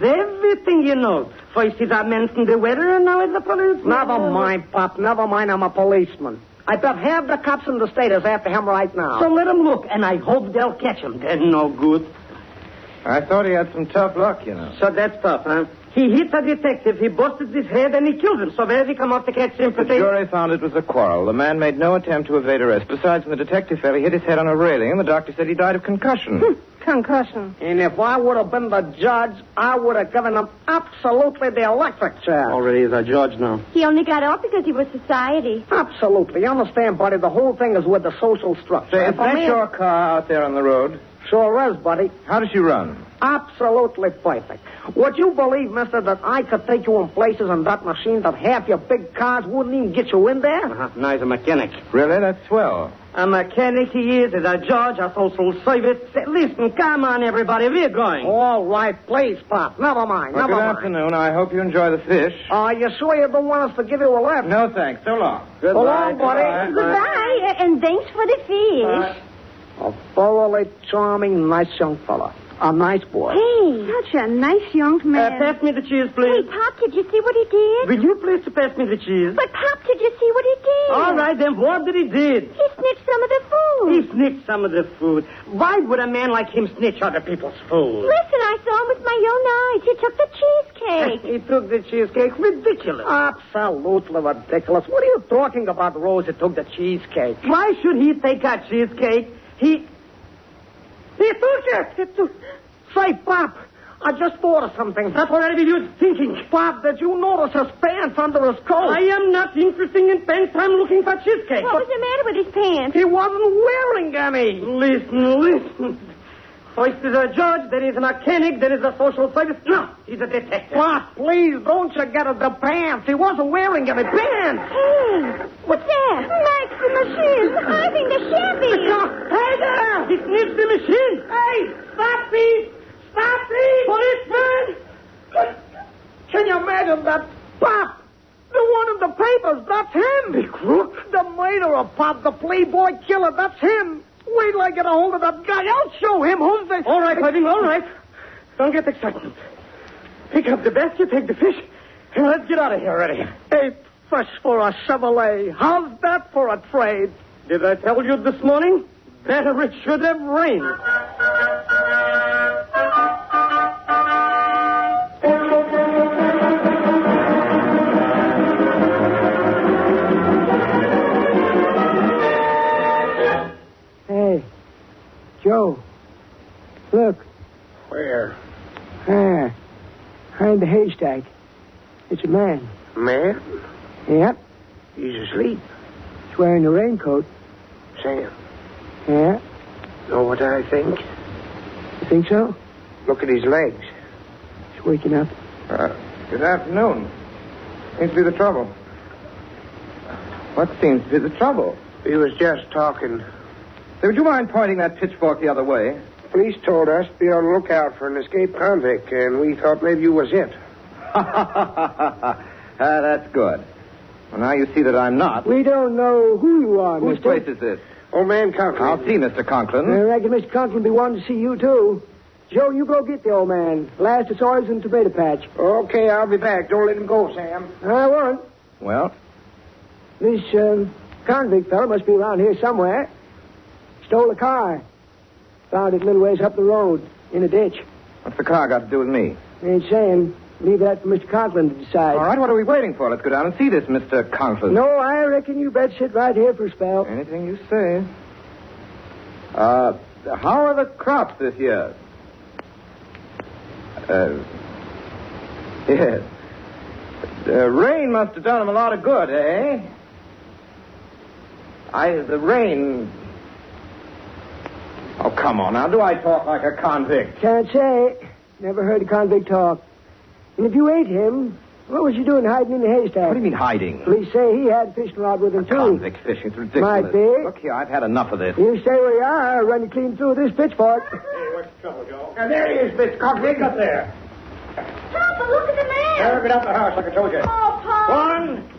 Speaker 4: First he's a mentioned the weather, and now it's the police.
Speaker 7: Never mind, Pop. Never mind. I'm a policeman. I bet half the cops in the state is after him right now.
Speaker 4: So let him look, and I hope they'll catch him. They're no good.
Speaker 2: I thought he had some tough luck, you know.
Speaker 4: So that's tough, huh? He hit a detective, he busted his head, and he killed him. So where did he come off to catch sympathy?
Speaker 2: The jury found it was a quarrel. The man made no attempt to evade arrest. Besides, when the detective fell, he hit his head on a railing, and the doctor said he died of concussion.
Speaker 8: Concussion.
Speaker 7: And if I would have been the judge, I would have given him absolutely the electric chair.
Speaker 4: Already is a judge now.
Speaker 11: He only got off because he was society.
Speaker 7: Absolutely. You understand, buddy? The whole thing is with the social structure.
Speaker 2: Say, is that your car out there on the road?
Speaker 7: Sure is, buddy.
Speaker 2: How does she run?
Speaker 7: Absolutely perfect. Would you believe, mister, that I could take you in places in that machine that half your big cars wouldn't even get you in there?
Speaker 4: Now he's a mechanic.
Speaker 2: Really? That's swell.
Speaker 4: A mechanic he is, a judge, a social service. Say, listen, come on, everybody. We're going.
Speaker 7: All right, please, Pop. Never mind.
Speaker 2: Well,
Speaker 7: Never
Speaker 2: good
Speaker 7: mind.
Speaker 2: afternoon. I hope you enjoy the fish.
Speaker 7: You sure you don't want us to give you a lift?
Speaker 2: No, thanks. So long.
Speaker 7: So long, buddy.
Speaker 11: Goodbye, and thanks for the fish.
Speaker 7: A thoroughly charming, nice young fella. A nice boy.
Speaker 8: Hey, such a nice young man.
Speaker 4: Pass me the cheese,
Speaker 11: Hey,
Speaker 4: please.
Speaker 11: Pop, did you see what he did?
Speaker 4: Will you please to pass me the cheese?
Speaker 11: But, Pop, did you see what he did?
Speaker 4: All right, then what did he did?
Speaker 11: He snitched some of the food.
Speaker 4: He snitched some of the food. Why would a man like him snitch other people's food?
Speaker 11: Listen, I saw him with my own eyes. He took the cheesecake.
Speaker 4: He took the cheesecake. Ridiculous.
Speaker 7: Absolutely ridiculous. What are you talking about, Rose? He took the cheesecake.
Speaker 4: Why should he take a cheesecake? He took it.
Speaker 7: Say, Pop,
Speaker 4: I just thought of something. That's what I was thinking. Bob, did you notice his pants under his coat? I am not interested in pants. I'm looking for cheesecake.
Speaker 11: What was the matter with his pants?
Speaker 4: He wasn't wearing any. Listen. First is a judge, then he's a mechanic, then he's a social service. No, he's a detective. Bob, please, don't you get at the pants. He wasn't wearing any pants.
Speaker 11: Hey, what's that? Max, the machine. I think the Chevy.
Speaker 4: Hey there! He sniffs the machine. Hey, stop thief! Stop thief! Policeman! Can you imagine that? Pop! The one in the papers, that's him! The crook? The murderer, Pop, the playboy killer, that's him! Wait till I get a hold of that guy. I'll show him who's the... All right, Cleving, all right. Don't get excited. Pick up the basket, take the fish, and let's get out of here already. 8 fish for a Chevrolet. How's that for a trade? Did I tell you this morning? Better it should have rained.
Speaker 7: Hey, Joe, look.
Speaker 6: Where?
Speaker 7: Behind the haystack. It's a man.
Speaker 6: Man?
Speaker 7: Yep.
Speaker 6: He's asleep.
Speaker 7: He's wearing a raincoat.
Speaker 6: Sam,
Speaker 7: Yeah?
Speaker 6: know what I think?
Speaker 7: You think so?
Speaker 6: Look at his legs.
Speaker 7: He's waking up.
Speaker 2: Good afternoon. Seems to be the trouble. What seems to be the trouble?
Speaker 6: He was just talking.
Speaker 2: Say, would you mind pointing that pitchfork the other way?
Speaker 6: Police told us to be on the lookout for an escaped convict, and we thought maybe you was it.
Speaker 2: That's good. Well, now you see that I'm not.
Speaker 7: We don't know who you are,
Speaker 2: Whose
Speaker 7: mister.
Speaker 2: place is this?
Speaker 6: Old man Conklin.
Speaker 2: I'll see Mr. Conklin.
Speaker 7: I reckon Mr. Conklin will be wanting to see you, too. Joe, you go get the old man. Last I saw he was in the tomato patch.
Speaker 6: Okay, I'll be back. Don't let him go, Sam.
Speaker 7: I won't.
Speaker 2: Well,
Speaker 7: This convict fellow must be around here somewhere. Stole a car. Found it a little ways up the road, in a ditch.
Speaker 2: what's the car got to do with me?
Speaker 7: Ain't saying. Leave that for Mr. Conklin to decide.
Speaker 2: All right, what are we waiting for? Let's go down and see this Mr. Conklin.
Speaker 7: No, I reckon you better sit right here for a spell.
Speaker 2: Anything you say. How are the crops this year? Yes. The rain must have done them a lot of good, eh? The rain... Oh, come on now. Do I talk like a convict?
Speaker 7: Can't say. Never heard a convict talk. And if you ate him, what was you doing hiding in the haystack?
Speaker 2: What do you mean hiding?
Speaker 7: Police say he had a fishing rod with him, too.
Speaker 2: Convict fishing. It's ridiculous.
Speaker 7: Might be.
Speaker 2: Look here, I've had enough of this.
Speaker 7: You stay where you are, I'll run you clean through this pitchfork.
Speaker 4: Hey, what's the trouble, Joe?
Speaker 6: Now, there he is, Mr. Conklin.
Speaker 4: Up there.
Speaker 11: Papa, look at the man.
Speaker 4: Sarah, get out the house like I told you.
Speaker 11: Oh, Papa.
Speaker 4: One.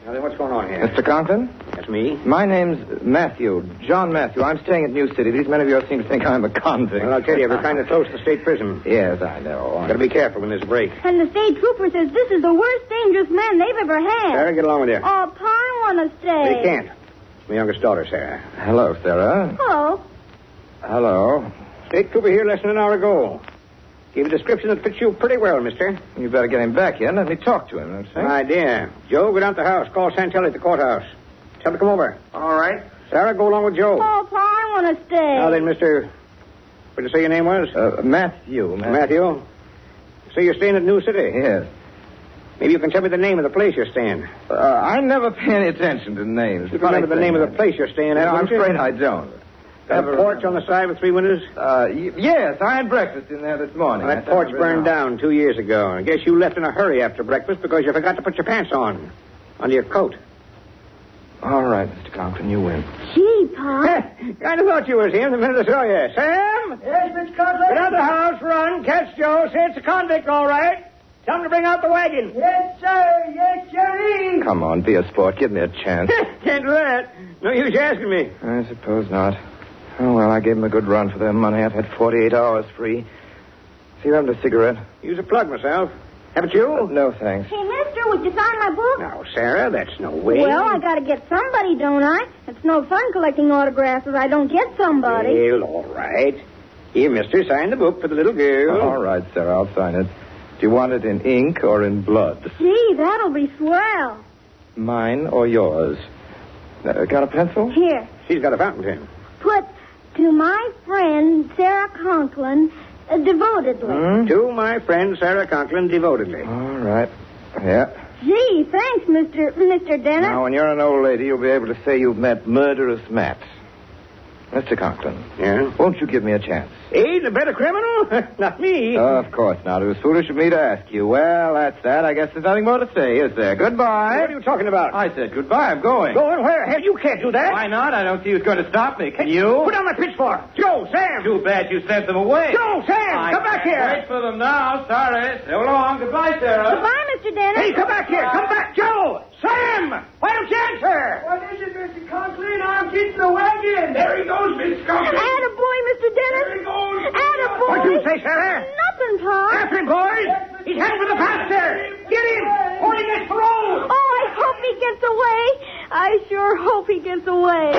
Speaker 4: Now then, what's going on here?
Speaker 2: Mr. Conklin?
Speaker 4: That's me.
Speaker 2: My name's Matthew. John Matthew. I'm staying at New City. These men of yours seem to think I'm a convict.
Speaker 4: Well, I'll tell you, we're kind of close to state prison.
Speaker 2: Yes, I know.
Speaker 4: Got to be careful when there's a break.
Speaker 11: And the state trooper says this is the worst dangerous man they've ever had.
Speaker 4: Sarah, get along with you.
Speaker 11: Oh, Pa, I want to stay.
Speaker 4: You can't. It's my youngest daughter, Sarah.
Speaker 2: Hello, Sarah.
Speaker 11: Oh.
Speaker 2: Hello.
Speaker 4: State trooper here less than an hour ago. Gave a description that fits you pretty well, mister.
Speaker 2: You better get him back here and let me talk to him. Don't you think?
Speaker 4: Idea. Joe, go down to the house. Call Santelli at the courthouse. Tell him to come over.
Speaker 6: All right.
Speaker 4: Sarah, go along with Joe.
Speaker 11: Oh, Pa, I want to stay.
Speaker 4: Now then, mister... What did you say your name was?
Speaker 2: Matthew.
Speaker 4: Matthew. So you're staying at New City?
Speaker 2: Yes.
Speaker 4: Maybe you can tell me the name of the place you're staying.
Speaker 2: I never pay any attention to names.
Speaker 4: You remember the name of the place you're staying at,
Speaker 2: No, I'm
Speaker 4: don't you?
Speaker 2: afraid I don't.
Speaker 4: That porch on the side with 3 windows?
Speaker 2: Yes, I had breakfast in there this morning.
Speaker 4: Well, that porch burned down 2 years ago. I guess you left in a hurry after breakfast because you forgot to put your pants on. Under your coat.
Speaker 2: All right, Mr. Conklin, you win.
Speaker 11: Gee, Pa.
Speaker 4: Kind of thought you was him the minute I saw you. Sam?
Speaker 7: Yes, Mr. Conklin?
Speaker 4: Get out of the house, run, catch Joe. Say it's a convict, all right. Tell him to bring out the wagon.
Speaker 7: Yes, sir. Yes, sir.
Speaker 2: Come on, be a sport. Give me a chance.
Speaker 4: Can't do that. No use asking me.
Speaker 2: I suppose not. Oh, well, I gave them a good run for their money. I've had 48 hours free. See if I have a cigarette.
Speaker 4: Use a plug myself. Haven't you?
Speaker 2: No, thanks.
Speaker 11: Hey, mister, would you sign my book?
Speaker 4: Now, Sarah, that's no way.
Speaker 11: Well, I got to get somebody, don't I? It's no fun collecting autographs if I don't get somebody.
Speaker 4: Well, all right. Here, mister, sign the book for the little girl.
Speaker 2: All right, Sarah, I'll sign it. Do you want it in ink or in blood?
Speaker 11: Gee, that'll be swell.
Speaker 2: Mine or yours? Got a pencil?
Speaker 11: Here,
Speaker 4: She's got a fountain pen.
Speaker 11: put to my friend Sarah Conklin, devotedly.
Speaker 9: To my friend Sarah Conklin, devotedly.
Speaker 2: All right. Yeah.
Speaker 11: Gee, thanks, Mr. Dennett.
Speaker 2: Now, when you're an old lady, you'll be able to say you've met murderous Matt. Mr. Conklin.
Speaker 9: Yeah?
Speaker 2: Won't you give me a chance?
Speaker 9: He's a better criminal? Not me.
Speaker 2: Of course not. It was foolish of me to ask you. Well, that's that. I guess there's nothing more to say, is there? Goodbye.
Speaker 9: What are you talking about?
Speaker 2: I said goodbye. I'm going.
Speaker 9: Going where? Hell, you can't do that.
Speaker 2: Why not? I don't see who's going to stop me. Can you?
Speaker 9: Put down that pitchfork. Joe, Sam.
Speaker 2: Too bad you sent them away.
Speaker 9: Joe, Sam, come back here.
Speaker 2: Wait for them now. Sorry. So long. Goodbye, Sarah.
Speaker 11: Goodbye, Mr. Dennett.
Speaker 9: Hey, come back here. Come back, Joe. Sam, why don't you answer?
Speaker 4: What is it, Mr. Conklin? I'm getting the wagon. There he goes, Miss Conklin.
Speaker 11: Attaboy, Mr. Dennett.
Speaker 4: There he goes.
Speaker 11: Attaboy.
Speaker 9: What'd you say, Sarah?
Speaker 11: Nothing, Pop.
Speaker 9: After him, boys. He's heading for the pasture. Get him, or he gets paroled.
Speaker 11: Oh, I hope he gets away. I sure hope he gets away.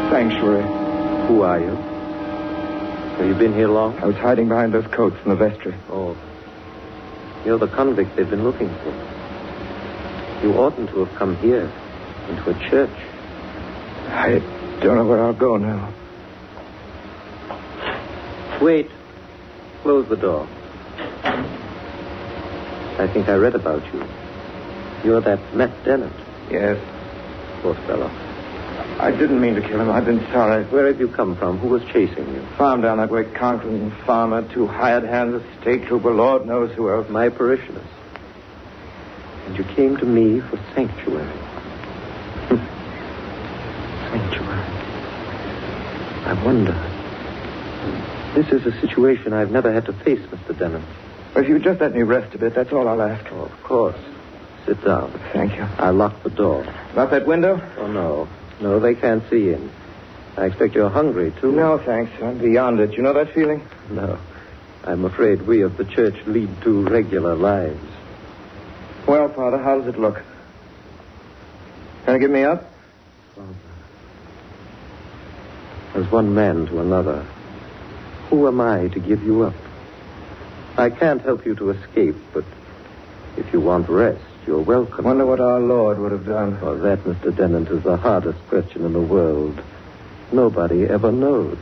Speaker 2: Sanctuary.
Speaker 12: Who are you? Have you been here long?
Speaker 2: I was hiding behind those coats in the vestry.
Speaker 12: Oh. You're the convict they've been looking for. You oughtn't to have come here, into a church.
Speaker 2: I don't know where I'll go now.
Speaker 12: Wait. Close the door. I think I read about you. You're that Matt Dennett.
Speaker 2: Yes.
Speaker 12: Poor fellow.
Speaker 2: I didn't mean to kill him. I've been sorry.
Speaker 12: Where have you come from? Who was chasing you?
Speaker 2: Farm down that way, Conklin, farmer, 2 hired hands, a state trooper, Lord knows who else.
Speaker 12: My parishioners. And you came to me for sanctuary. Sanctuary. I wonder. This is a situation I've never had to face, Mr. Dennett.
Speaker 2: Well, if you would just let me rest a bit, that's all I'll ask.
Speaker 12: Oh, of course. Sit down.
Speaker 2: Thank you.
Speaker 12: I'll lock the door.
Speaker 2: Not that window?
Speaker 12: Oh, no. No, they can't see in. I expect you're hungry, too.
Speaker 2: No, thanks. I'm beyond it. You know that feeling?
Speaker 12: No. I'm afraid we of the church lead 2 regular lives.
Speaker 2: Well, Father, how does it look? Can you give me up?
Speaker 12: Father. As one man to another, who am I to give you up? I can't help you to escape, but if you want rest, you're welcome.
Speaker 2: Wonder what our Lord would have done.
Speaker 12: Oh, that, Mr. Dennett, is the hardest question in the world. Nobody ever knows.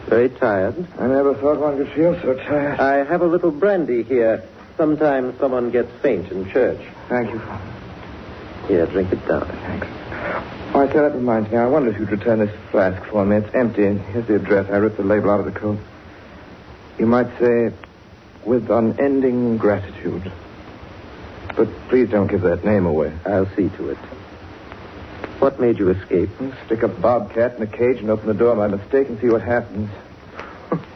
Speaker 12: Very tired?
Speaker 2: I never thought one could feel so tired.
Speaker 12: I have a little brandy here. Sometimes someone gets faint in church.
Speaker 2: Thank you, Father.
Speaker 12: Here, drink it down.
Speaker 2: Thanks. Oh, I say, that reminds me. I wonder if you'd return this flask for me. It's empty, and here's the address. I ripped the label out of the coat. You might say, with unending gratitude. But please don't give that name away.
Speaker 12: I'll see to it. What made you escape?
Speaker 2: Stick a bobcat in a cage and open the door by mistake and see what happens.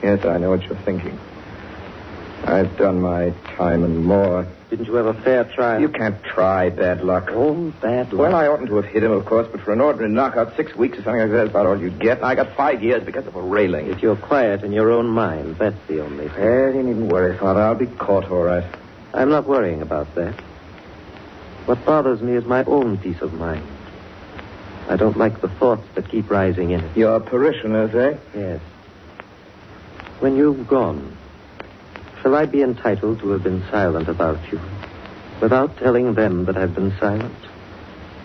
Speaker 2: Yes, I know what you're thinking. I've done my time and more.
Speaker 12: Didn't you have a fair trial?
Speaker 2: You can't try bad luck.
Speaker 12: Oh, bad luck.
Speaker 2: Well, I oughtn't to have hit him, of course, but for an ordinary knockout, 6 weeks or something like that is about all you'd get. And I got 5 years because of a railing.
Speaker 12: If you're quiet in your own mind, that's the only thing.
Speaker 2: Well, you needn't worry, Father. I'll be caught all right.
Speaker 12: I'm not worrying about that. What bothers me is my own peace of mind. I don't like the thoughts that keep rising in it.
Speaker 2: Your parishioners, eh?
Speaker 12: Yes. When you've gone, shall I be entitled to have been silent about you, without telling them that I've been silent?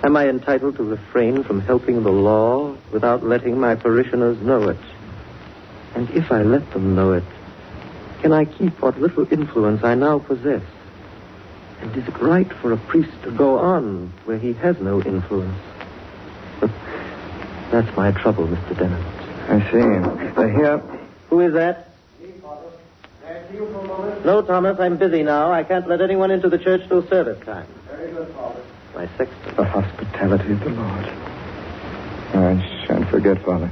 Speaker 12: Am I entitled to refrain from helping the law without letting my parishioners know it? And if I let them know it, can I keep what little influence I now possess? And is it right for a priest to go on where he has no influence? That's my trouble, Mr. Dennett.
Speaker 2: I see. They're here.
Speaker 12: Who is that? No, Thomas, I'm busy now. I can't let anyone into the church till service time.
Speaker 4: Very good, Father.
Speaker 12: My sexton.
Speaker 2: The hospitality of the Lord. I shan't forget, Father.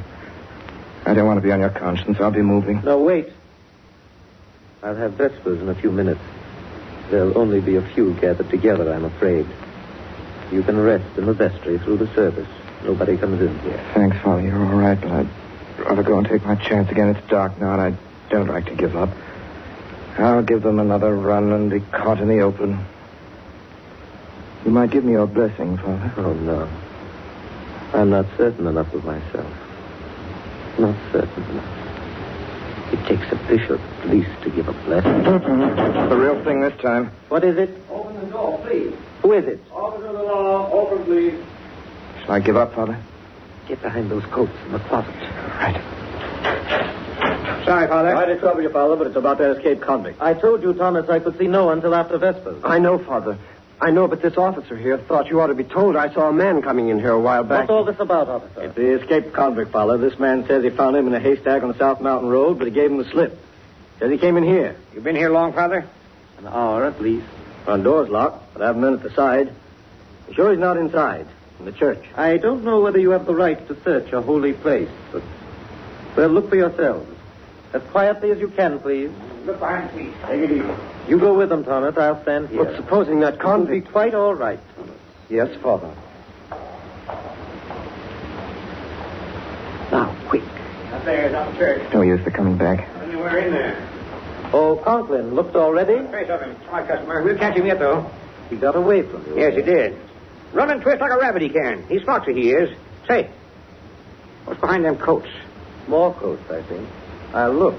Speaker 2: I don't want to be on your conscience. I'll be moving.
Speaker 12: No, wait. I'll have vespers in a few minutes. There'll only be a few gathered together, I'm afraid. You can rest in the vestry through the service. Nobody comes in here.
Speaker 2: Thanks, Father. You're all right, but I'd rather go and take my chance again. It's dark now, and I don't like to give up. I'll give them another run and be caught in the open.
Speaker 13: You might give me your blessing, Father.
Speaker 12: Oh, no. I'm not certain enough of myself. Not certain enough. It takes a bishop, at least, to give a blessing.
Speaker 6: The real thing this time.
Speaker 12: What is it?
Speaker 3: Open the door, please.
Speaker 12: Who is it?
Speaker 3: Officer of the law, open, please.
Speaker 6: Shall I give up, Father?
Speaker 7: Get behind those coats in the closet.
Speaker 6: Right.
Speaker 9: Sorry, Father.
Speaker 12: Sorry to trouble you, Father, but it's about that escaped convict. I told you, Thomas, I could see no one till after Vespers.
Speaker 6: I know, Father. I know, but this officer here thought you ought to be told. I saw a man coming in here a while back.
Speaker 12: What's all this about, officer?
Speaker 9: It's the escaped convict, Father. This man says he found him in a haystack on the South Mountain Road, but he gave him the slip. Says he came in here.
Speaker 3: You been here long, Father?
Speaker 9: An hour at least. Front door's locked, but I have men at the side. You sure he's not inside? In the church.
Speaker 12: I don't know whether you have the right to search a holy place, but... Well, look for yourselves. As quietly as you can, please.
Speaker 3: Look behind, please. Take it easy.
Speaker 12: You go with them, Thomas. I'll stand here.
Speaker 6: But supposing that convict...
Speaker 12: It'll be quite all right, Thomas.
Speaker 6: Yes, Father.
Speaker 7: Now, quick.
Speaker 3: Up there, down the church.
Speaker 6: No use for coming back.
Speaker 3: Anywhere in there.
Speaker 12: Oh, Conklin, looked already?
Speaker 3: Trace of him. It's my customer. We'll catch him yet, though.
Speaker 12: He got away from you.
Speaker 3: Yes, he did. Run and twist like a rabbit, he can. He's foxy, he is. Say, what's behind them coats?
Speaker 12: More coats, I think. I'll look.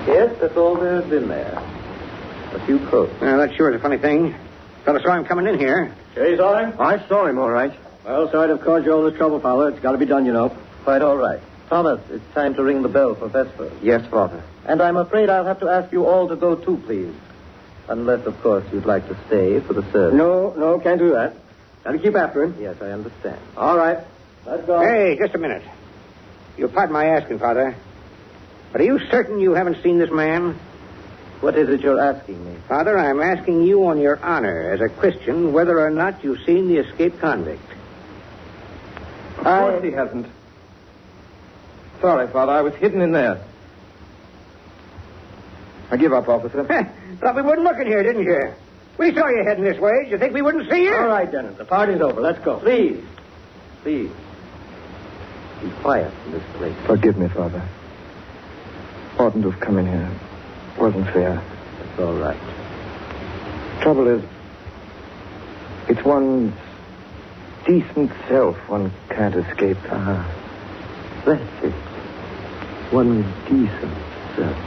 Speaker 12: Yes, that's all there's in there. A few coats.
Speaker 3: That sure is a funny thing. Fellow saw him coming in here.
Speaker 9: Sure you saw him?
Speaker 6: I saw him, all right.
Speaker 9: Well, sorry to have caused you all this trouble, Father. It's got to be done, you know.
Speaker 12: Quite all right. Thomas, it's time to ring the bell for Vespers.
Speaker 6: Yes, Father.
Speaker 12: And I'm afraid I'll have to ask you all to go too, please. Unless, of course, you'd like to stay for the service.
Speaker 9: No, can't do that. Got to keep after him.
Speaker 12: Yes, I understand.
Speaker 9: All right. Let's go.
Speaker 3: Hey, just a minute. You'll pardon my asking, Father. But are you certain you haven't seen this man?
Speaker 12: What is it you're asking me?
Speaker 3: Father, I'm asking you on your honor as a Christian whether or not you've seen the escaped convict.
Speaker 6: Of course he hasn't. Sorry, Father. I was hidden in there. I give up, officer.
Speaker 3: Thought we wouldn't look in here, didn't you? We saw you heading this way. Did you think we wouldn't see you?
Speaker 9: All right, Dennis. The party's over. Let's go.
Speaker 12: Please. Please. Be quiet in this place.
Speaker 6: Forgive me, Father. Oughtn't to have come in here. Wasn't fair.
Speaker 12: It's all right.
Speaker 6: Trouble is, it's one's decent self one can't escape.
Speaker 12: That's it. One decent self.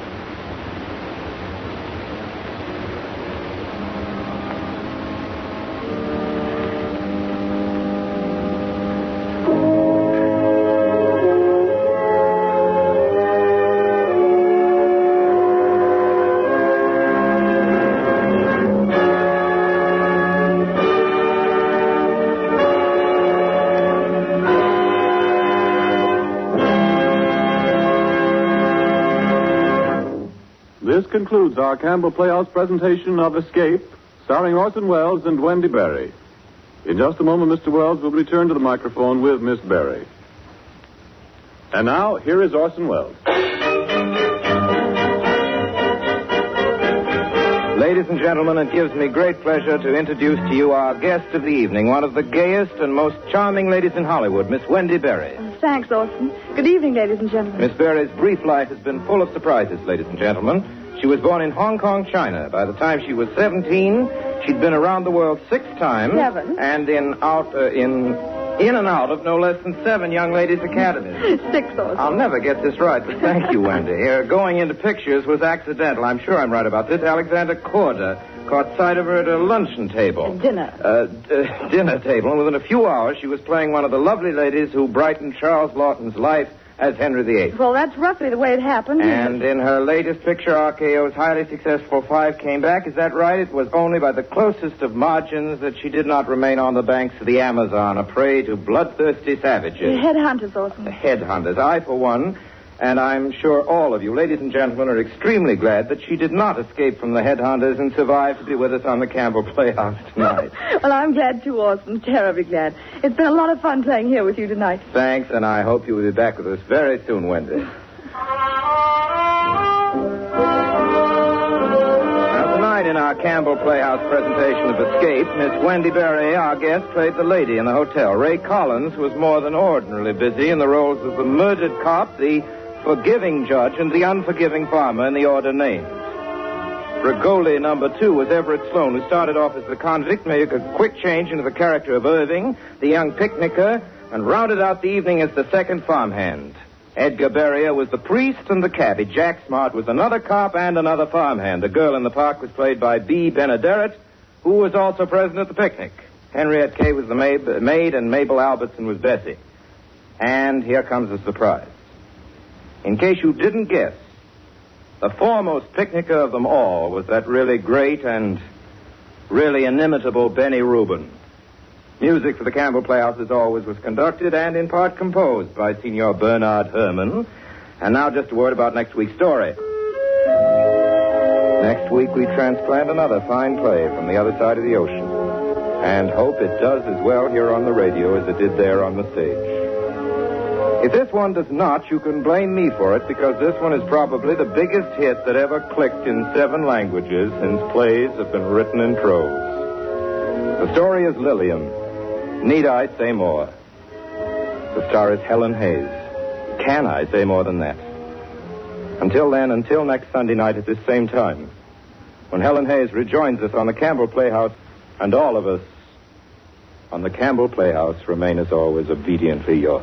Speaker 1: This concludes our Campbell Playhouse presentation of Escape, starring Orson Welles and Wendy Berry. In just a moment, Mr. Welles will return to the microphone with Miss Berry. And now, here is Orson Welles.
Speaker 2: Ladies and gentlemen, it gives me great pleasure to introduce to you our guest of the evening, one of the gayest and most charming ladies in Hollywood, Miss Wendy Berry.
Speaker 5: Thanks, Orson. Good evening, ladies and gentlemen.
Speaker 2: Miss Berry's brief life has been full of surprises, ladies and gentlemen. She was born in Hong Kong, China. By the time she was 17, she'd been around the world 6 times.
Speaker 5: 7.
Speaker 2: And in and out of no less than 7 young ladies' academies.
Speaker 5: 6, Orson.
Speaker 2: I'll never get this right, but thank you, Wendy. Going into pictures was accidental. I'm sure I'm right about this. Alexander Korda caught sight of her at a luncheon table.
Speaker 5: Dinner.
Speaker 2: Dinner table. And within a few hours, she was playing one of the lovely ladies who brightened Charles Lawton's life as Henry VIII.
Speaker 5: Well, that's roughly the way it happened.
Speaker 2: And in her latest picture, RKO's highly successful 5 came back. Is that right? It was only by the closest of margins that she did not remain on the banks of the Amazon, a prey to bloodthirsty savages.
Speaker 5: Headhunters, Orson.
Speaker 2: The headhunters. I, for one, and I'm sure all of you, ladies and gentlemen, are extremely glad that she did not escape from the headhunters and survive to be with us on the Campbell Playhouse tonight.
Speaker 5: Well, I'm glad too, Orson. Terribly glad. It's been a lot of fun playing here with you tonight.
Speaker 2: Thanks, and I hope you will be back with us very soon, Wendy. Now, tonight in our Campbell Playhouse presentation of Escape, Miss Wendy Berry, our guest, played the lady in the hotel. Ray Collins was more than ordinarily busy in the roles of the murdered cop, the forgiving judge, and the unforgiving farmer in the order named. Frigoli #2 was Everett Sloane, who started off as the convict, made a quick change into the character of Irving, the young picnicker, and rounded out the evening as the second farmhand. Edgar Beria was the priest and the cabbie. Jack Smart was another cop and another farmhand. The girl in the park was played by B. Benaderet, who was also present at the picnic. Henriette Kay was the maid, and Mabel Albertson was Bessie. And here comes the surprise. In case you didn't guess, the foremost picnicker of them all was that really great and really inimitable Benny Rubin. Music for the Campbell Playhouse, as always, was conducted and in part composed by Senor Bernard Herrmann. And now just a word about next week's story. Next week we transplant another fine play from the other side of the ocean and hope it does as well here on the radio as it did there on the stage. If this one does not, you can blame me for it, because this one is probably the biggest hit that ever clicked in 7 languages since plays have been written in prose. The story is Lillian. Need I say more? The star is Helen Hayes. Can I say more than that? Until then, until next Sunday night at this same time, when Helen Hayes rejoins us on the Campbell Playhouse, and all of us on the Campbell Playhouse remain as always obediently yours.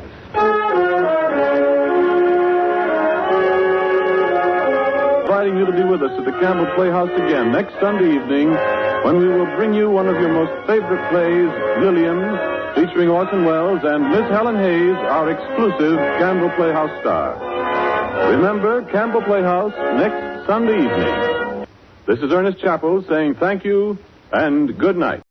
Speaker 1: Inviting you to be with us at the Campbell Playhouse again next Sunday evening, when we will bring you one of your most favorite plays, Lillian, featuring Orson Welles and Miss Helen Hayes, our exclusive Campbell Playhouse star. Remember, Campbell Playhouse next Sunday evening. This is Ernest Chappell saying thank you and good night.